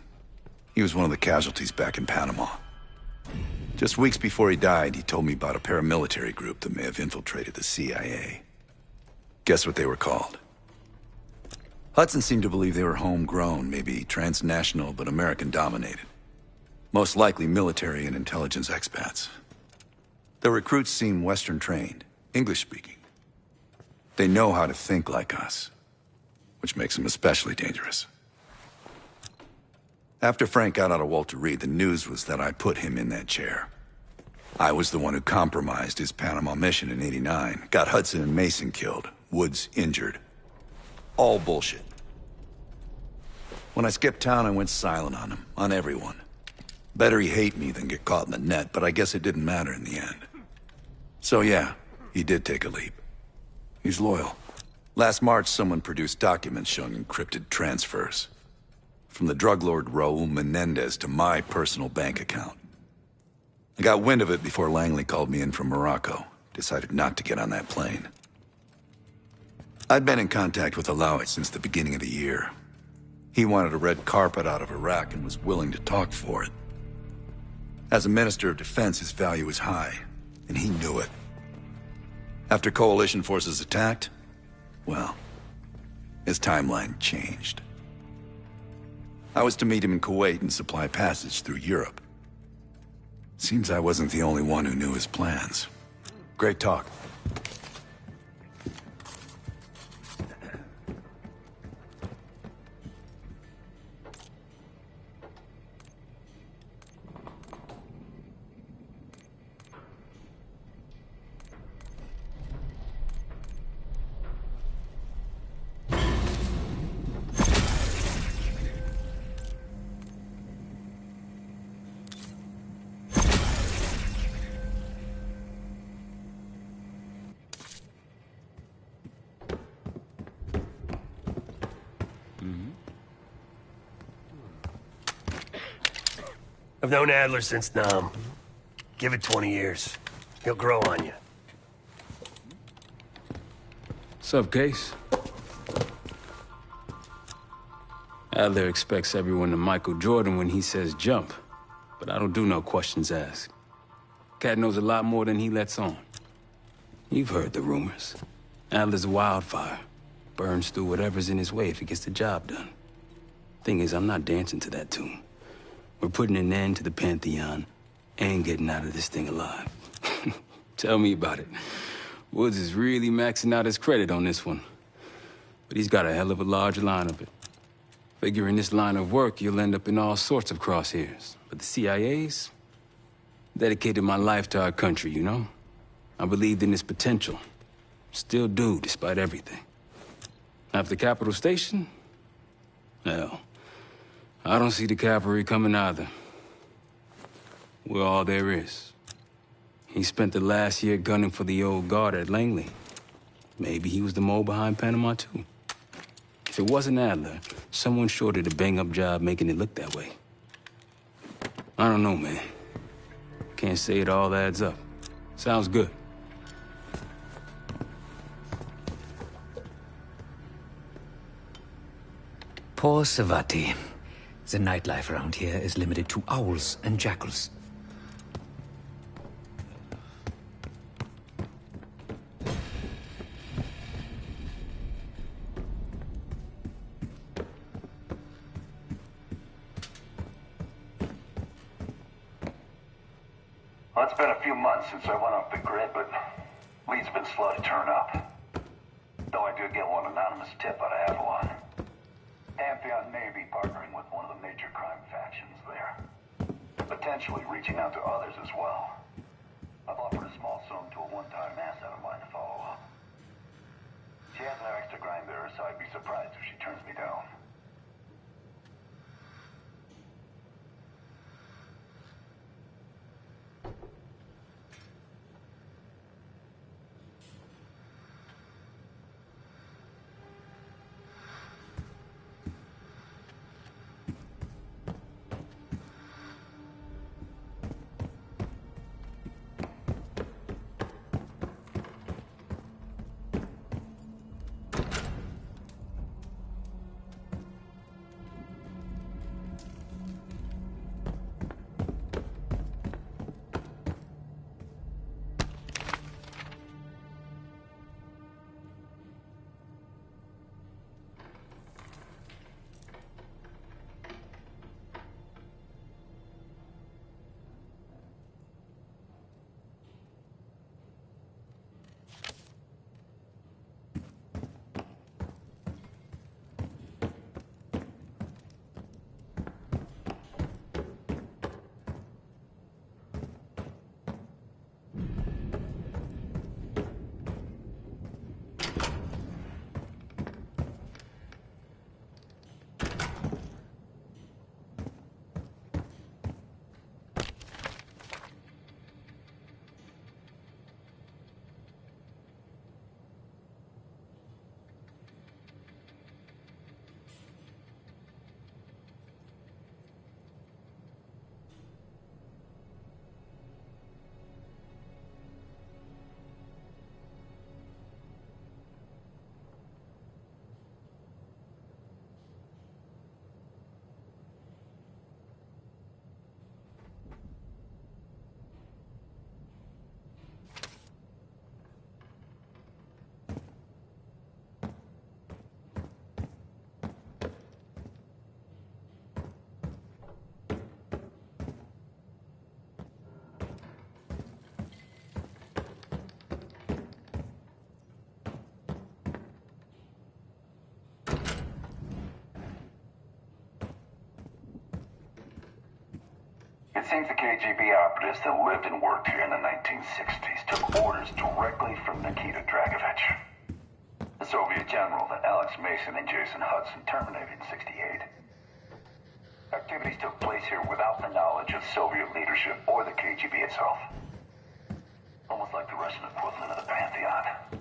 He was one of the casualties back in Panama. Just weeks before he died, he told me about a paramilitary group that may have infiltrated the CIA. Guess what they were called? Hudson seemed to believe they were homegrown, maybe transnational, but American-dominated. Most likely military and intelligence expats. The recruits seem Western-trained, English-speaking. They know how to think like us, which makes them especially dangerous. After Frank got out of Walter Reed, the news was that I put him in that chair. I was the one who compromised his Panama mission in '89, got Hudson and Mason killed, Woods injured. All bullshit. When I skipped town, I went silent on him, on everyone. Better he hate me than get caught in the net, but I guess it didn't matter in the end. So yeah, he did take a leap. He's loyal. Last March, someone produced documents showing encrypted transfers. From the drug lord Raul Menendez to my personal bank account. I got wind of it before Langley called me in from Morocco. Decided not to get on that plane. I'd been in contact with Alawit since the beginning of the year. He wanted a red carpet out of Iraq and was willing to talk for it. As a Minister of Defense, his value is high, and he knew it. After coalition forces attacked, well, his timeline changed. I was to meet him in Kuwait and supply passage through Europe. Seems I wasn't the only one who knew his plans. Great talk. I've known Adler since Nam. Give it 20 years. He'll grow on you. Sup, Case? Adler expects everyone to Michael Jordan when he says jump, but I don't do no questions asked. Cat knows a lot more than he lets on. You've heard the rumors. Adler's a wildfire. Burns through whatever's in his way if he gets the job done. Thing is, I'm not dancing to that tune. We're putting an end to the Pantheon and getting out of this thing alive. Tell me about it. Woods is really maxing out his credit on this one. But he's got a hell of a large line of it. Figure in this line of work, you'll end up in all sorts of crosshairs. But the CIA's dedicated my life to our country, you know? I believed in its potential. Still do, despite everything. After Capital Station? Hell, I don't see the cavalry coming either. We're all there is. He spent the last year gunning for the old guard at Langley. Maybe he was the mole behind Panama, too. If it wasn't Adler, someone sure did a bang-up job making it look that way. I don't know, man. Can't say it all adds up. Sounds good. Poor Savati. The nightlife around here is limited to owls and jackals. Well, it's been a few months since I went off the grid, but leads have been slow to turn up. Though I did get one anonymous tip out of Avalon. Pantheon may be partnering with one of the major crime factions there. Potentially reaching out to others as well. I've offered a small sum to a one-time asset of mine to follow up. She has no extra grind there, so I'd be surprised if she turns me down. It seems the KGB operatives that lived and worked here in the 1960s took orders directly from Nikita Dragovich, the Soviet general that Alex Mason and Jason Hudson terminated in '68. Activities took place here without the knowledge of Soviet leadership or the KGB itself. Almost like the Russian equivalent of the Pantheon.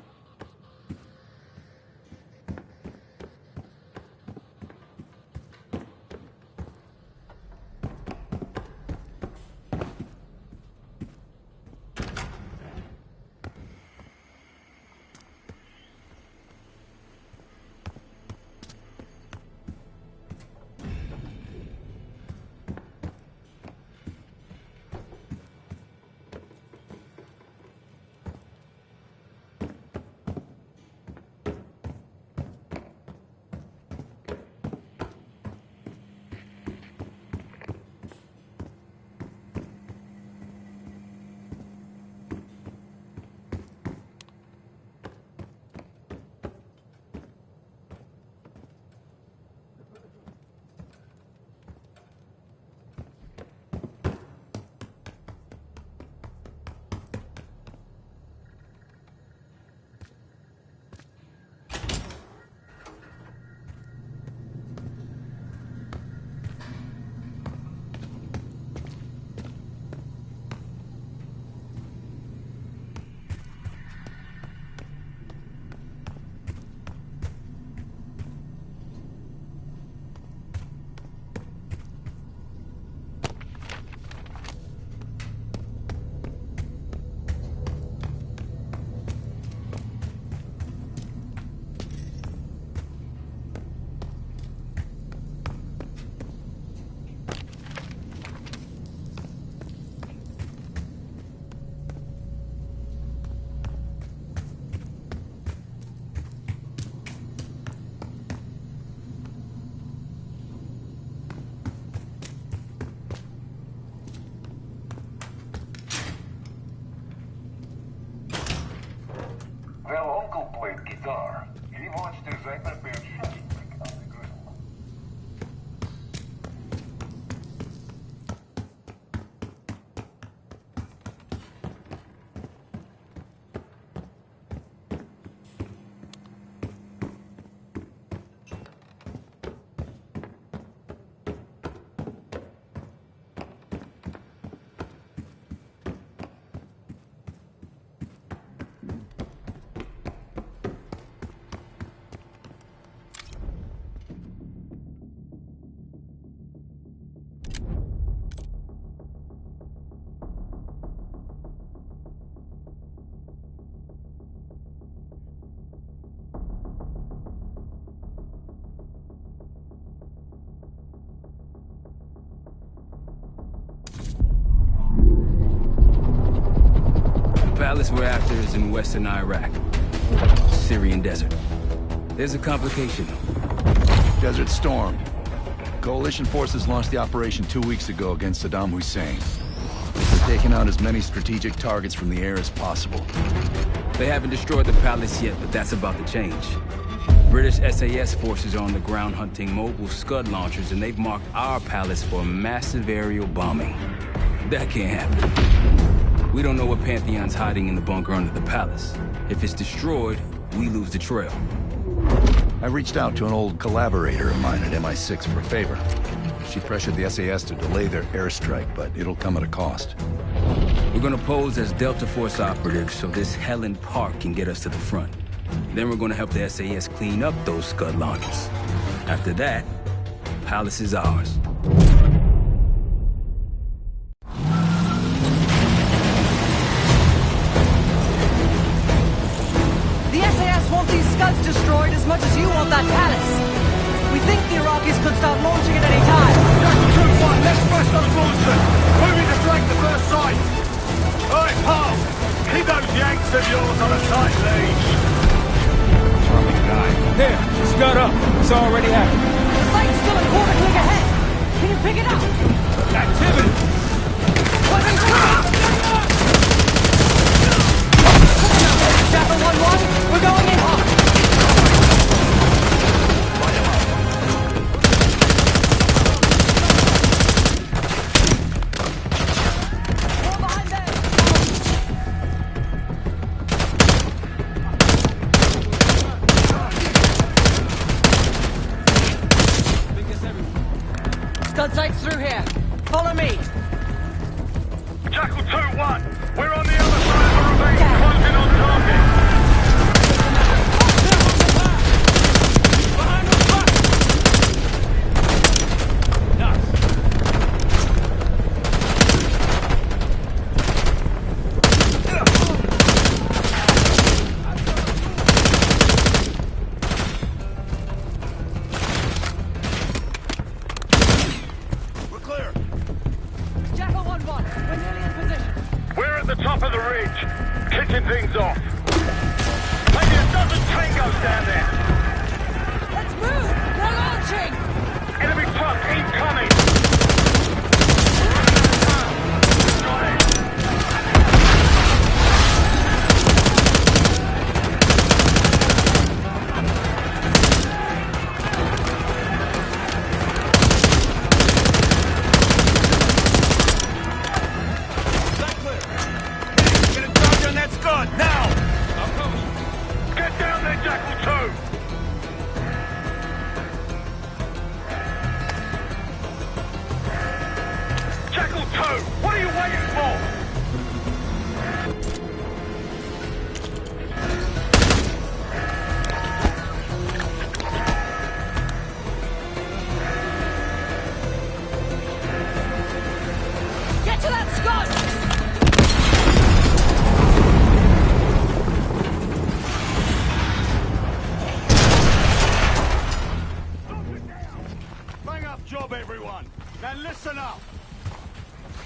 Well, Uncle played guitar. He watched as I prepared shashlik on the grill. The palace we're after is in western Iraq. Syrian desert. There's a complication. Desert Storm. Coalition forces launched the operation 2 weeks ago against Saddam Hussein. They're taking out as many strategic targets from the air as possible. They haven't destroyed the palace yet, but that's about to change. British SAS forces are on the ground hunting mobile Scud launchers, and they've marked our palace for massive aerial bombing. That can't happen. We don't know what Pantheon's hiding in the bunker under the palace. If it's destroyed, we lose the trail. I reached out to an old collaborator of mine at MI6 for a favor. She pressured the SAS to delay their airstrike, but it'll come at a cost. We're gonna pose as Delta Force operatives so this Helen Park can get us to the front. Then we're gonna help the SAS clean up those Scud launchers. After that, the palace is ours. These Scuds destroyed as much as you want that palace. We think the Iraqis could start launching at any time. Troop 1, let's press those launchers. Moving to flank the first site. All right, pal. Keep those Yanks of yours on a tight leash. Charming guy. There, Scud up. It's already happening. The site's still a quarter click ahead. Can you pick it up? Activity. Jackal 1-1, we're going in hot. Scud sights through here. Follow me. Jackal 2-1, we're on the other side of the ravine, closing on target. Top of the ridge, kicking things off. Maybe a dozen tangos down there. Let's move! We're launching! Enemy truck incoming!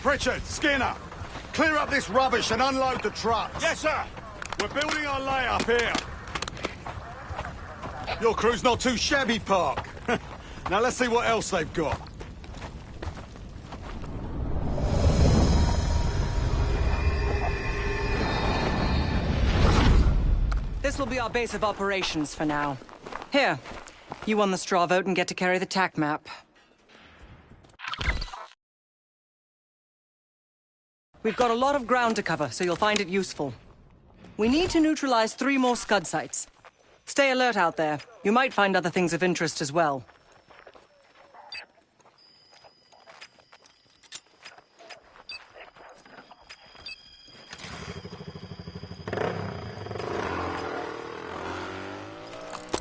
Richard, Skinner, clear up this rubbish and unload the trucks. Yes, sir. We're building our layup here. Your crew's not too shabby, Park. Now let's see what else they've got. There's This will be our base of operations for now. Here, you won the straw vote and get to carry the TAC map. We've got a lot of ground to cover, so you'll find it useful. We need to neutralize 3 more Scud sites. Stay alert out there. You might find other things of interest as well.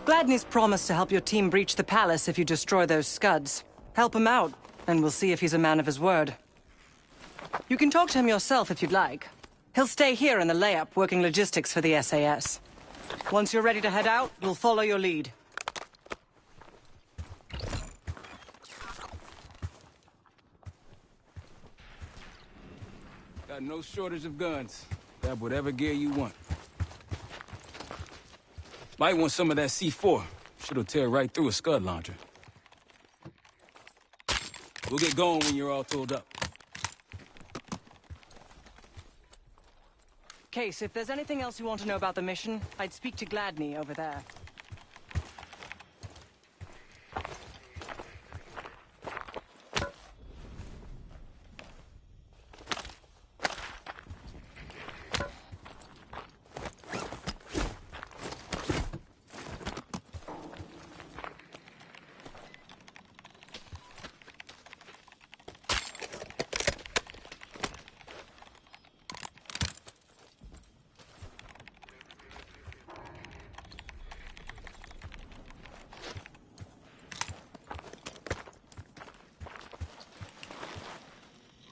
Gladney's promised to help your team breach the palace if you destroy those Scuds. Help him out, and we'll see if he's a man of his word. You can talk to him yourself if you'd like. He'll stay here in the layup, working logistics for the SAS. Once you're ready to head out, we'll follow your lead. Got no shortage of guns. Grab whatever gear you want. Might want some of that C4. Shit'll tear right through a Scud launcher. We'll get going when you're all tooled up. Case, if there's anything else you want to know about the mission, I'd speak to Gladney over there.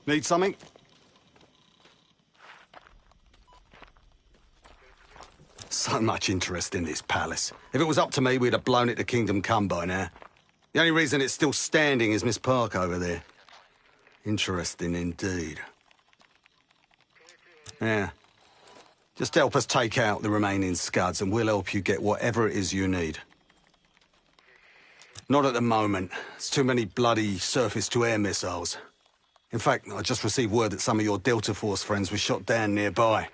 Need something? So much interest in this palace. If it was up to me, we'd have blown it to Kingdom Come by now. The only reason it's still standing is Miss Park over there. Interesting indeed. Yeah. Just help us take out the remaining Scuds and we'll help you get whatever it is you need. Not at the moment. It's too many bloody surface-to-air missiles. In fact, I just received word that some of your Delta Force friends were shot down nearby.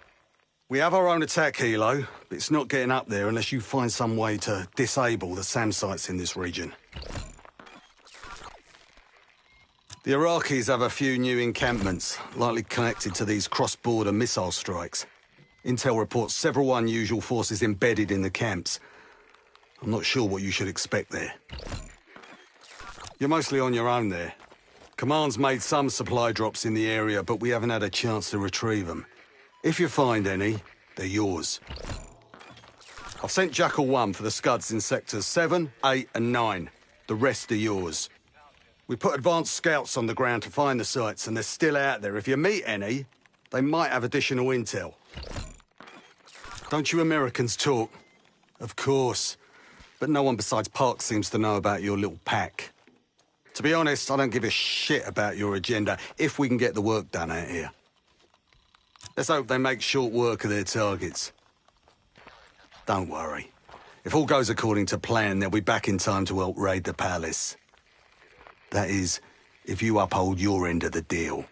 We have our own attack helo, but it's not getting up there unless you find some way to disable the SAM sites in this region. The Iraqis have a few new encampments, likely connected to these cross-border missile strikes. Intel reports several unusual forces embedded in the camps. I'm not sure what you should expect there. You're mostly on your own there. Command's made some supply drops in the area, but we haven't had a chance to retrieve them. If you find any, they're yours. I've sent Jackal 1 for the Scuds in sectors 7, 8 and 9. The rest are yours. We put advanced scouts on the ground to find the sites, and they're still out there. If you meet any, they might have additional intel. Don't you Americans talk? Of course. But no one besides Park seems to know about your little pack. To be honest, I don't give a shit about your agenda if we can get the work done out here. Let's hope they make short work of their targets. Don't worry. If all goes according to plan, they'll be back in time to help raid the palace. That is, if you uphold your end of the deal.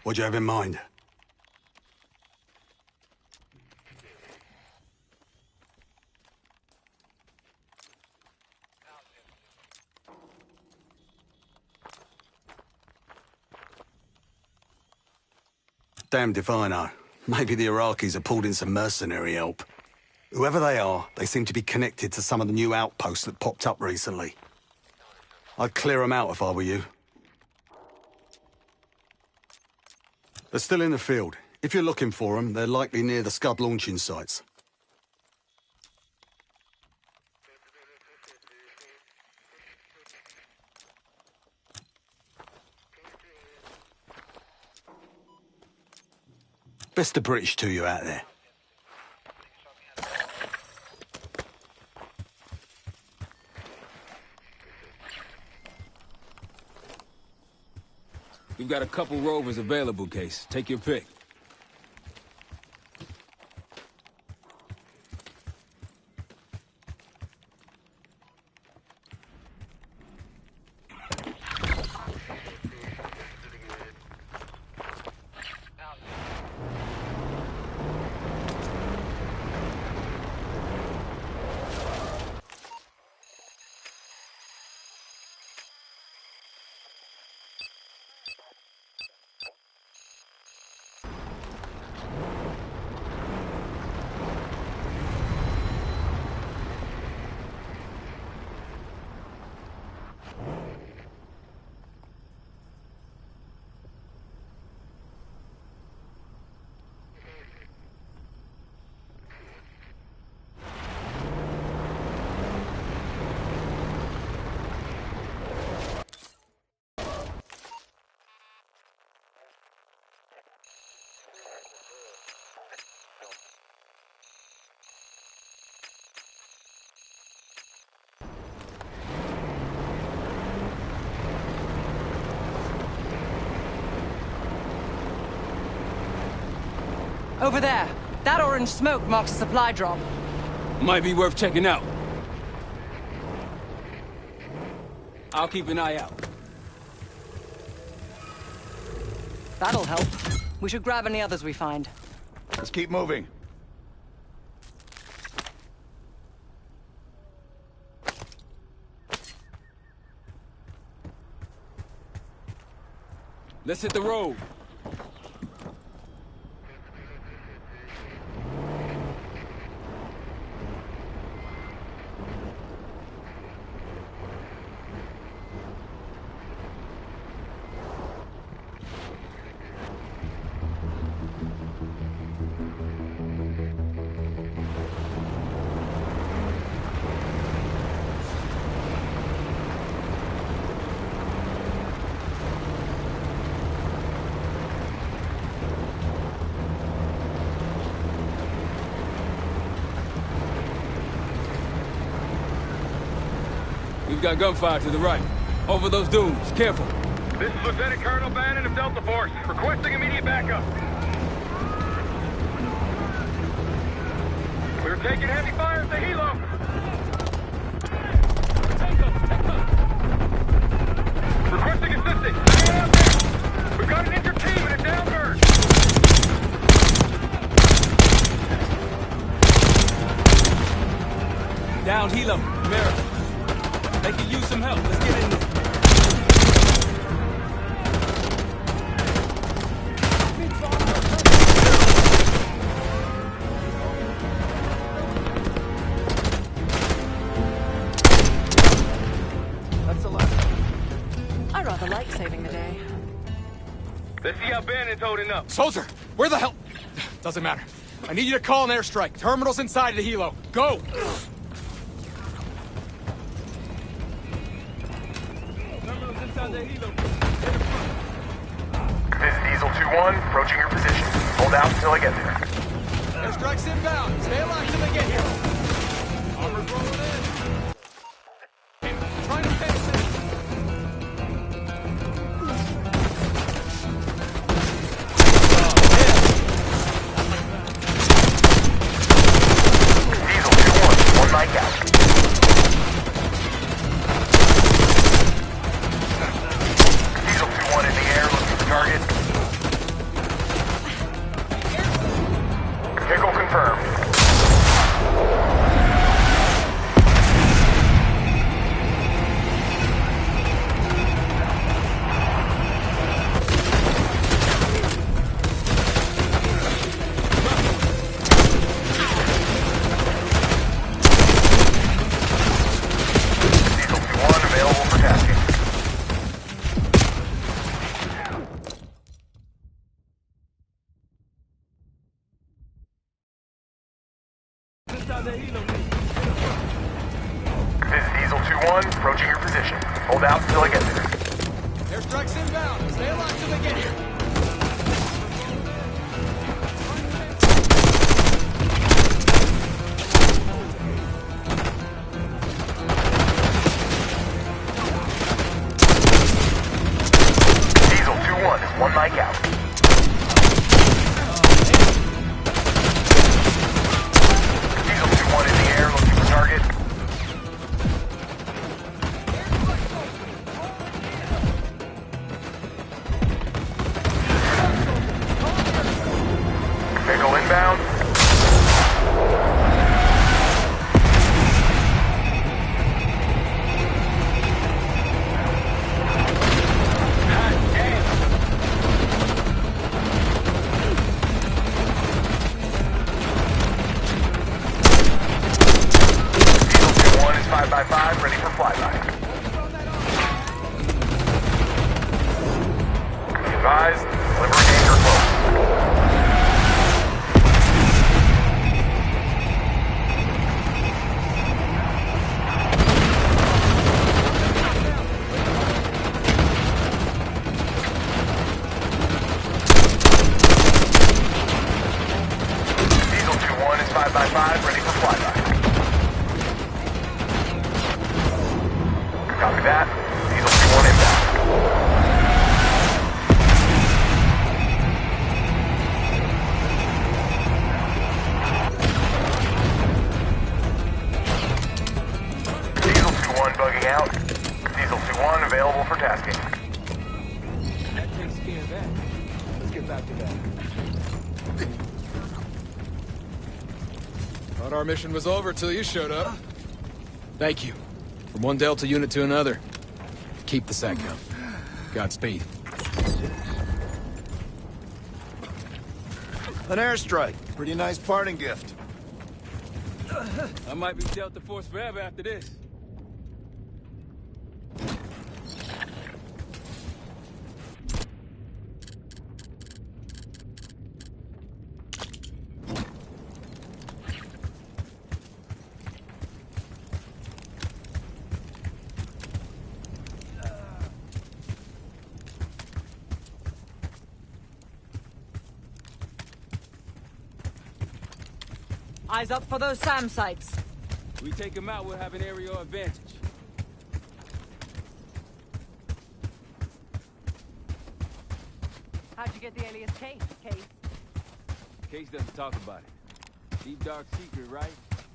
What do you have in mind? Damned if I know. Maybe the Iraqis have pulled in some mercenary help. Whoever they are, they seem to be connected to some of the new outposts that popped up recently. I'd clear them out if I were you. They're still in the field. If you're looking for them, they're likely near the Scud launching sites. Best of British to you out there. We've got a couple rovers available, Case. Take your pick. Over there. That orange smoke marks a supply drop. Might be worth checking out. I'll keep an eye out. That'll help. We should grab any others we find. Let's keep moving. Let's hit the road. We've got gunfire to the right. Over those dunes. Careful. This is Lieutenant Colonel Bannon of Delta Force, requesting immediate backup. We're taking heavy fire at the helo. Requesting assistance. Stay out there. We've got an injured team and a down bird. Down helo. America. They could use some help. Let's get in there. That's the last. I rather like saving the day. Let's see how Bannon's holding up. Soldier, where the hell? Doesn't matter. I need you to call an airstrike. Terminal's inside the helo. Go! This is Diesel 2-1, approaching your position. Hold out until I get there. Airstrike's inbound. Stay alive till they get here. Armor's rolling in. Trying to fence it. Diesel 2-1, one mic out. Diesel 2-1 in the air, looking for target. Vehicle confirmed. Diesel 2-1 available for tasking. This is Diesel 2-1, approaching your position. Hold out until I get there. Airstrike's inbound. Stay alive till they get here. Diesel 2-1 is one mic out. Diesel 2-1 in the air, looking for target. 7x5 ready for flyby. Copy that. Diesel 2-1 inbound. Diesel 2-1 bugging out. Diesel 2-1 available for tasking. That takes care of that. Let's get back to that. Thought our mission was over till you showed up. Thank you. From one Delta unit to another. Keep the SATCOM. Godspeed. An airstrike. Pretty nice parting gift. I might be Delta Force forever after this. Eyes up for those SAM sites. If we take them out, we'll have an aerial advantage. How'd you get the alias Case, Case? Case doesn't talk about it. Deep dark secret, right?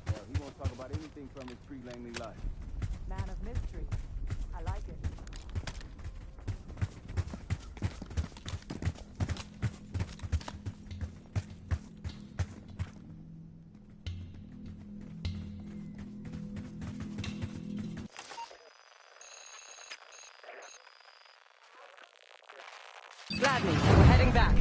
Well, he won't talk about anything from his pre-Langley life. Man of mystery. I like it. Gladney, we're heading back.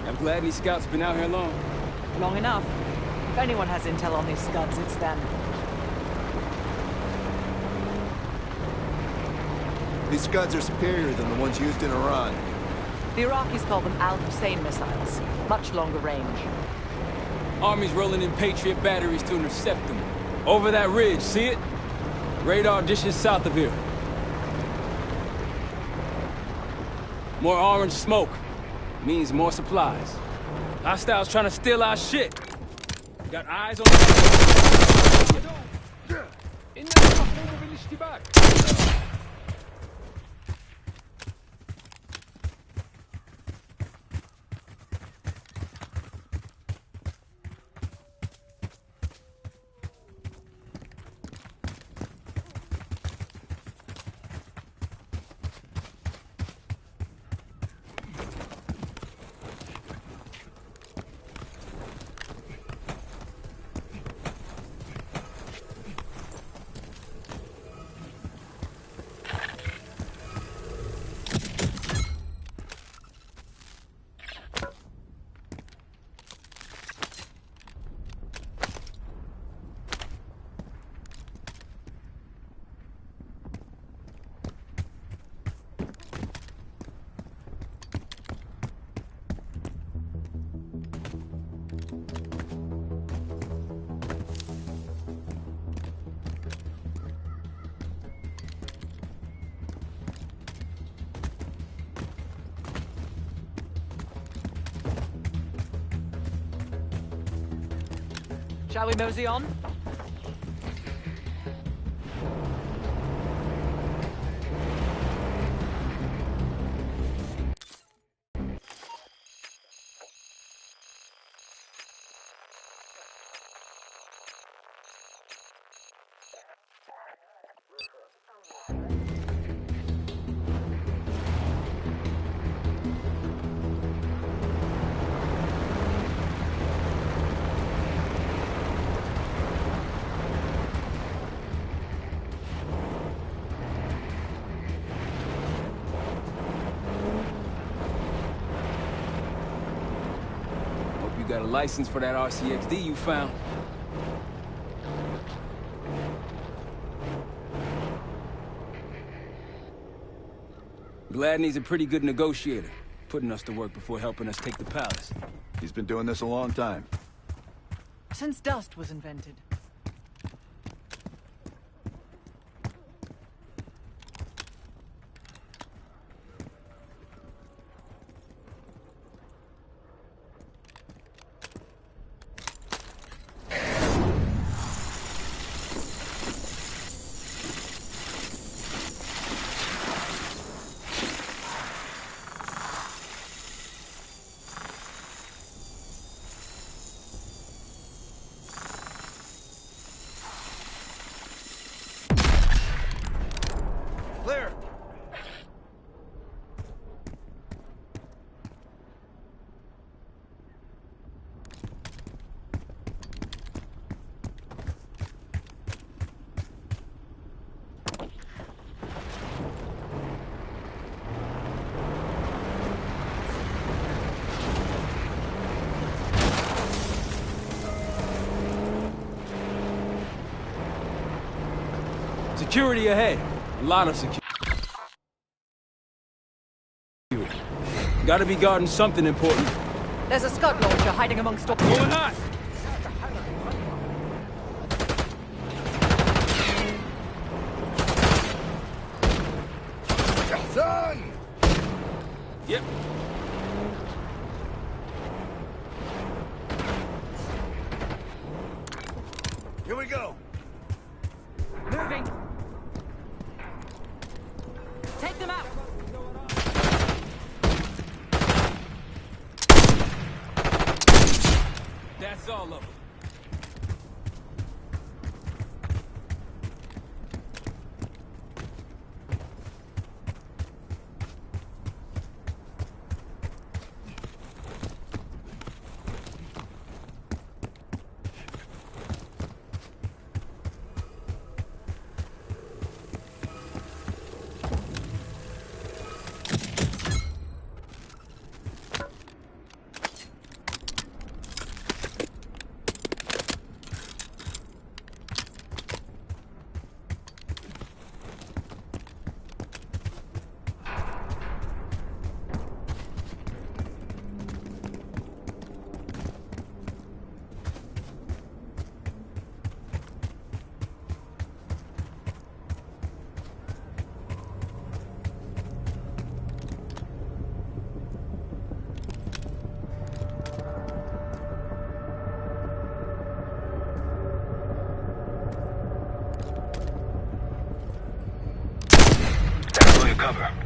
I'm glad these scouts been out here long. Long enough. If anyone has intel on these scuds, it's them. These Scuds are superior than the ones used in Iran. The Iraqis call them Al-Hussein missiles. Much longer range. Army's rolling in Patriot batteries to intercept them. Over that ridge, see it? Radar dishes south of here. More orange smoke. Means more supplies. Hostiles trying to steal our shit. Got eyes on Shall we mosey on? got a license for that RCXD you found. Gladney's a pretty good negotiator, putting us to work before helping us take the palace. He's been doing this a long time. Since dust was invented. Clear. Security ahead. A lot of security. Gotta be guarding something important. There's a Scud launcher hiding amongst all... Going hot! Son! Yep. Here we go. Moving. Take them out. That's all of them. Cover.